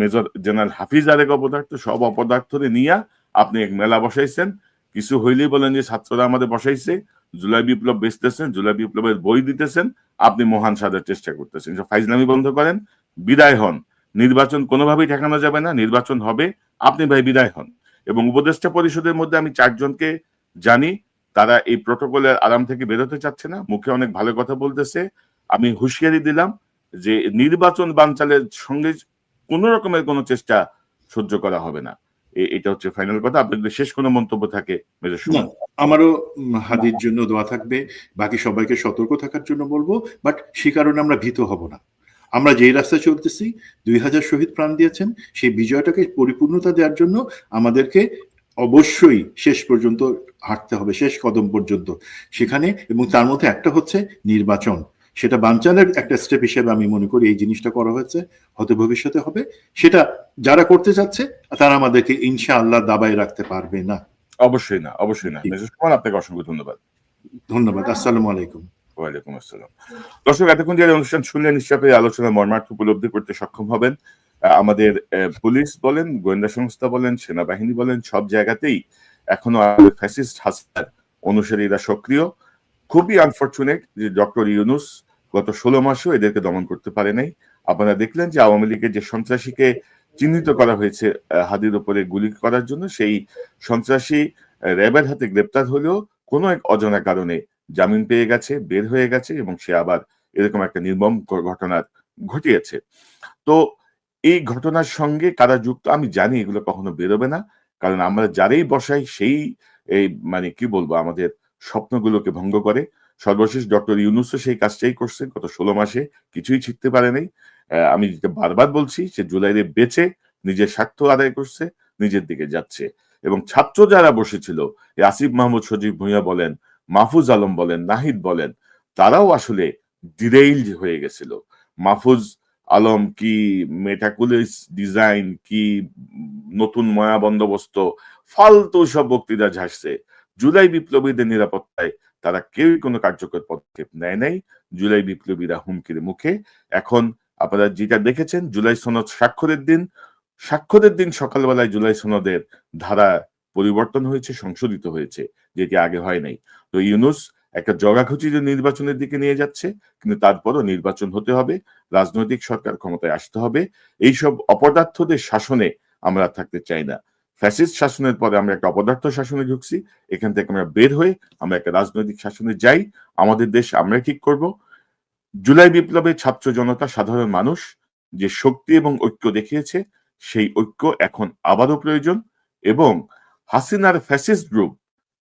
মেজর জেনারেল হাফিজ আরেক অপদার্থ, সব অপদার্থরে নিয়ে আপনি এক মেলা বসাইছেন। কিছু হইলেই বলেন যে ছাত্ররা আমাদের বসাইছে, জুলাই বিপ্লব বেচতেছেন, জুলাই বিপ্লবের বই দিতেছেন, আপনি মহান সাজার চেষ্টা করতেছেন। ফাইজলামি বন্ধ করেন, বিদায় হন। নির্বাচন কোনোভাবেই ঠেকানো যাবে না, নির্বাচন হবে, আপনি ভাই বিদায় হন। এবং উপদেষ্টা পরিষদের মধ্যে আমি 4 জনকে জানি, তারা এই প্রটোকলের আরাম থেকে বেরোতে চাচ্ছে না, মুখে অনেক ভালো কথা বলতেছে। আমি হুঁশিয়ারি দিলাম যে নির্বাচন বানচালের সঙ্গে কোন রকমের কোনো চেষ্টা সহ্য করা হবে না। এটা হচ্ছে ফাইনাল কথা। আপনার যদি শেষ কোনো মন্তব্য থাকে মেজর না, সুমন। আমারও হাদির জন্য দোয়া থাকবে, বাকি সবাইকে সতর্ক থাকার জন্য বলবো, বাট সে কারণে আমরা ভীত হব না। আমরা যেই রাস্তায় চলতেছি, 2000 শহীদ প্রাণ দিয়েছেন, সেই বিজয়টাকে পরিপূর্ণতা দেওয়ার জন্য আমাদেরকে অবশ্যই শেষ পর্যন্ত হাঁটতে হবে, শেষ কদম পর্যন্ত সেখানে। এবং তার মধ্যে একটা হচ্ছে নির্বাচন, সেটা বানচালের একটা স্টেপ হিসেবে আমি মনে করি এই জিনিসটা করা হয়েছে, হয়তো ভবিষ্যতে হবে। সেটা যারা করতে চাচ্ছে তারা আমাদেরকে ইনশাআল্লাহ দাবায় রাখতে পারবে না। অবশ্যই না, অবশ্যই না। মেজর সুমন, আপনাকে অসংখ্য ধন্যবাদ। ধন্যবাদ। আসসালামু আলাইকুম। ওয়ালাইকুম আসসালাম। দর্শক, এতক্ষণ যারা অনুষ্ঠান শুনলেন, নিশ্চয়ই আলোচনার মর্মার্থ উপলব্ধি করতে সক্ষম হবেন। আমাদের পুলিশ বলেন, গোয়েন্দা সংস্থা বলেন, সেনাবাহিনী বলেন, সব জায়গাতেই এখনো ফ্যাসিস্ট হাসিনার অনুসারীরা সক্রিয়। খুবই আনফরচুনেট যে ডক্টর ইউনূস গত 16 মাসেও এদেরকে দমন করতে পারে নাই। আপনারা দেখলেন যে আওয়ামী লীগের যে সন্ত্রাসীকে চিহ্নিত করা হয়েছে হাদির উপরে গুলি করার জন্য, সেই সন্ত্রাসী র্যাবের হাতে গ্রেপ্তার হলেও কোনো এক অজানা কারণে জামিন পেয়ে গেছে, বের হয়ে গেছে, এবং সে আবার এরকম একটা নির্মম ঘটনা ঘটিয়েছে। তো এই ঘটনার সঙ্গে কারা যুক্ত আমি জানি, এগুলো কখনো বেরোবে না, কারণ আমরা যারাই বসাই সেই এই মানে কি বলবো আমাদের স্বপ্নগুলোকে ভঙ্গ করে। সর্বশেষ ডক্টর ইউনূসও সেই কাজটাই করছে, গত 16 মাসে কিছুই শিখতে পারে নাই। আমি যেটা বারবার বলছি, সে জুলাইয়ে বেঁচে নিজের স্বার্থ আদায় করছে, নিজের দিকে যাচ্ছে। এবং ছাত্র যারা বসেছিল, আসিফ মাহমুদ, সজীব ভুঁইয়া বলেন, মাহফুজ আলম বলেন, নাহিদ বলেন, তারাও আসলে ডিরেইলড হয়ে গেছিল। মাহফুজ আলম কি মেটাকুলাস ডিজাইন, কি নতুন ময়া বন্দোবস্ত, ফালতু সব বক্তৃতা ঝাড়ছে। জুলাই বিপ্লবীদের নিরাপত্তায় তারা কেউই কোনো কার্যকর পদক্ষেপ নেয় নাই। জুলাই বিপ্লবীরা হুমকির মুখে। এখন আপনারা যেটা দেখেছেন, জুলাই সনদ স্বাক্ষরের দিন সকালবেলায় জুলাই সনদের ধারা পরিবর্তন হয়েছে, সংশোধিত হয়েছে, যেটি আগে হয় নাই। তো ইউনূস একটা জগাখচিত নির্বাচনের দিকে নিয়ে যাচ্ছে, কিন্তু তারপরও নির্বাচন হতে হবে, রাজনৈতিক সরকার ক্ষমতায় আসতে হবে। এইসব অপদার্থদের শাসনে আমরা থাকতে চাই না। ফ্যাসিস্ট শাসনের পরে আমরা একটা অপদার্থ শাসনে ঢুকছি, এখান থেকে আমরা বের হয়ে আমরা একটা রাজনৈতিক শাসনে যাই। আমাদের দেশ আমরা ঠিক করব। জুলাই বিপ্লবে ছাত্র জনতা, সাধারণ মানুষ যে শক্তি এবং ঐক্য দেখিয়েছে, সেই ঐক্য এখন আবারও প্রয়োজন। এবং হাসিনার ফ্যাসিস্ট গ্রুপ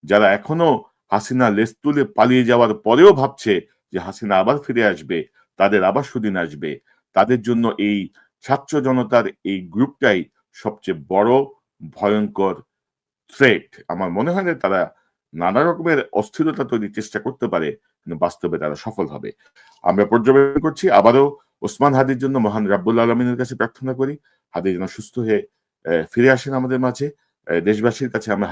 যারা এখনো হাসিনা লেজ তুলে পালিয়ে যাওয়ার পরেও ভাবছে যে হাসিনা আবার ফিরে আসবে, তাদের আবার সুদিন আসবে, তাদের জন্য এই ছাত্র জনতার এই গ্রুপটাই সবচেয়ে বড় ভয়ঙ্কর থ্রেট। আমার মনে হয় না তারা নানা রকমের অস্থিরতা তৈরির চেষ্টা করতে পারে, কিন্তু বাস্তবে তারা সফল হবে। আমরা পর্যবেক্ষণ করছি। আবারও ওসমান হাদির জন্য মহান রাব্বুল আলমিনের কাছে প্রার্থনা করি, হাদি যেন সুস্থ হয়ে ফিরে আসেন আমাদের মাঝে। দেশবাসীর কাছে আমরা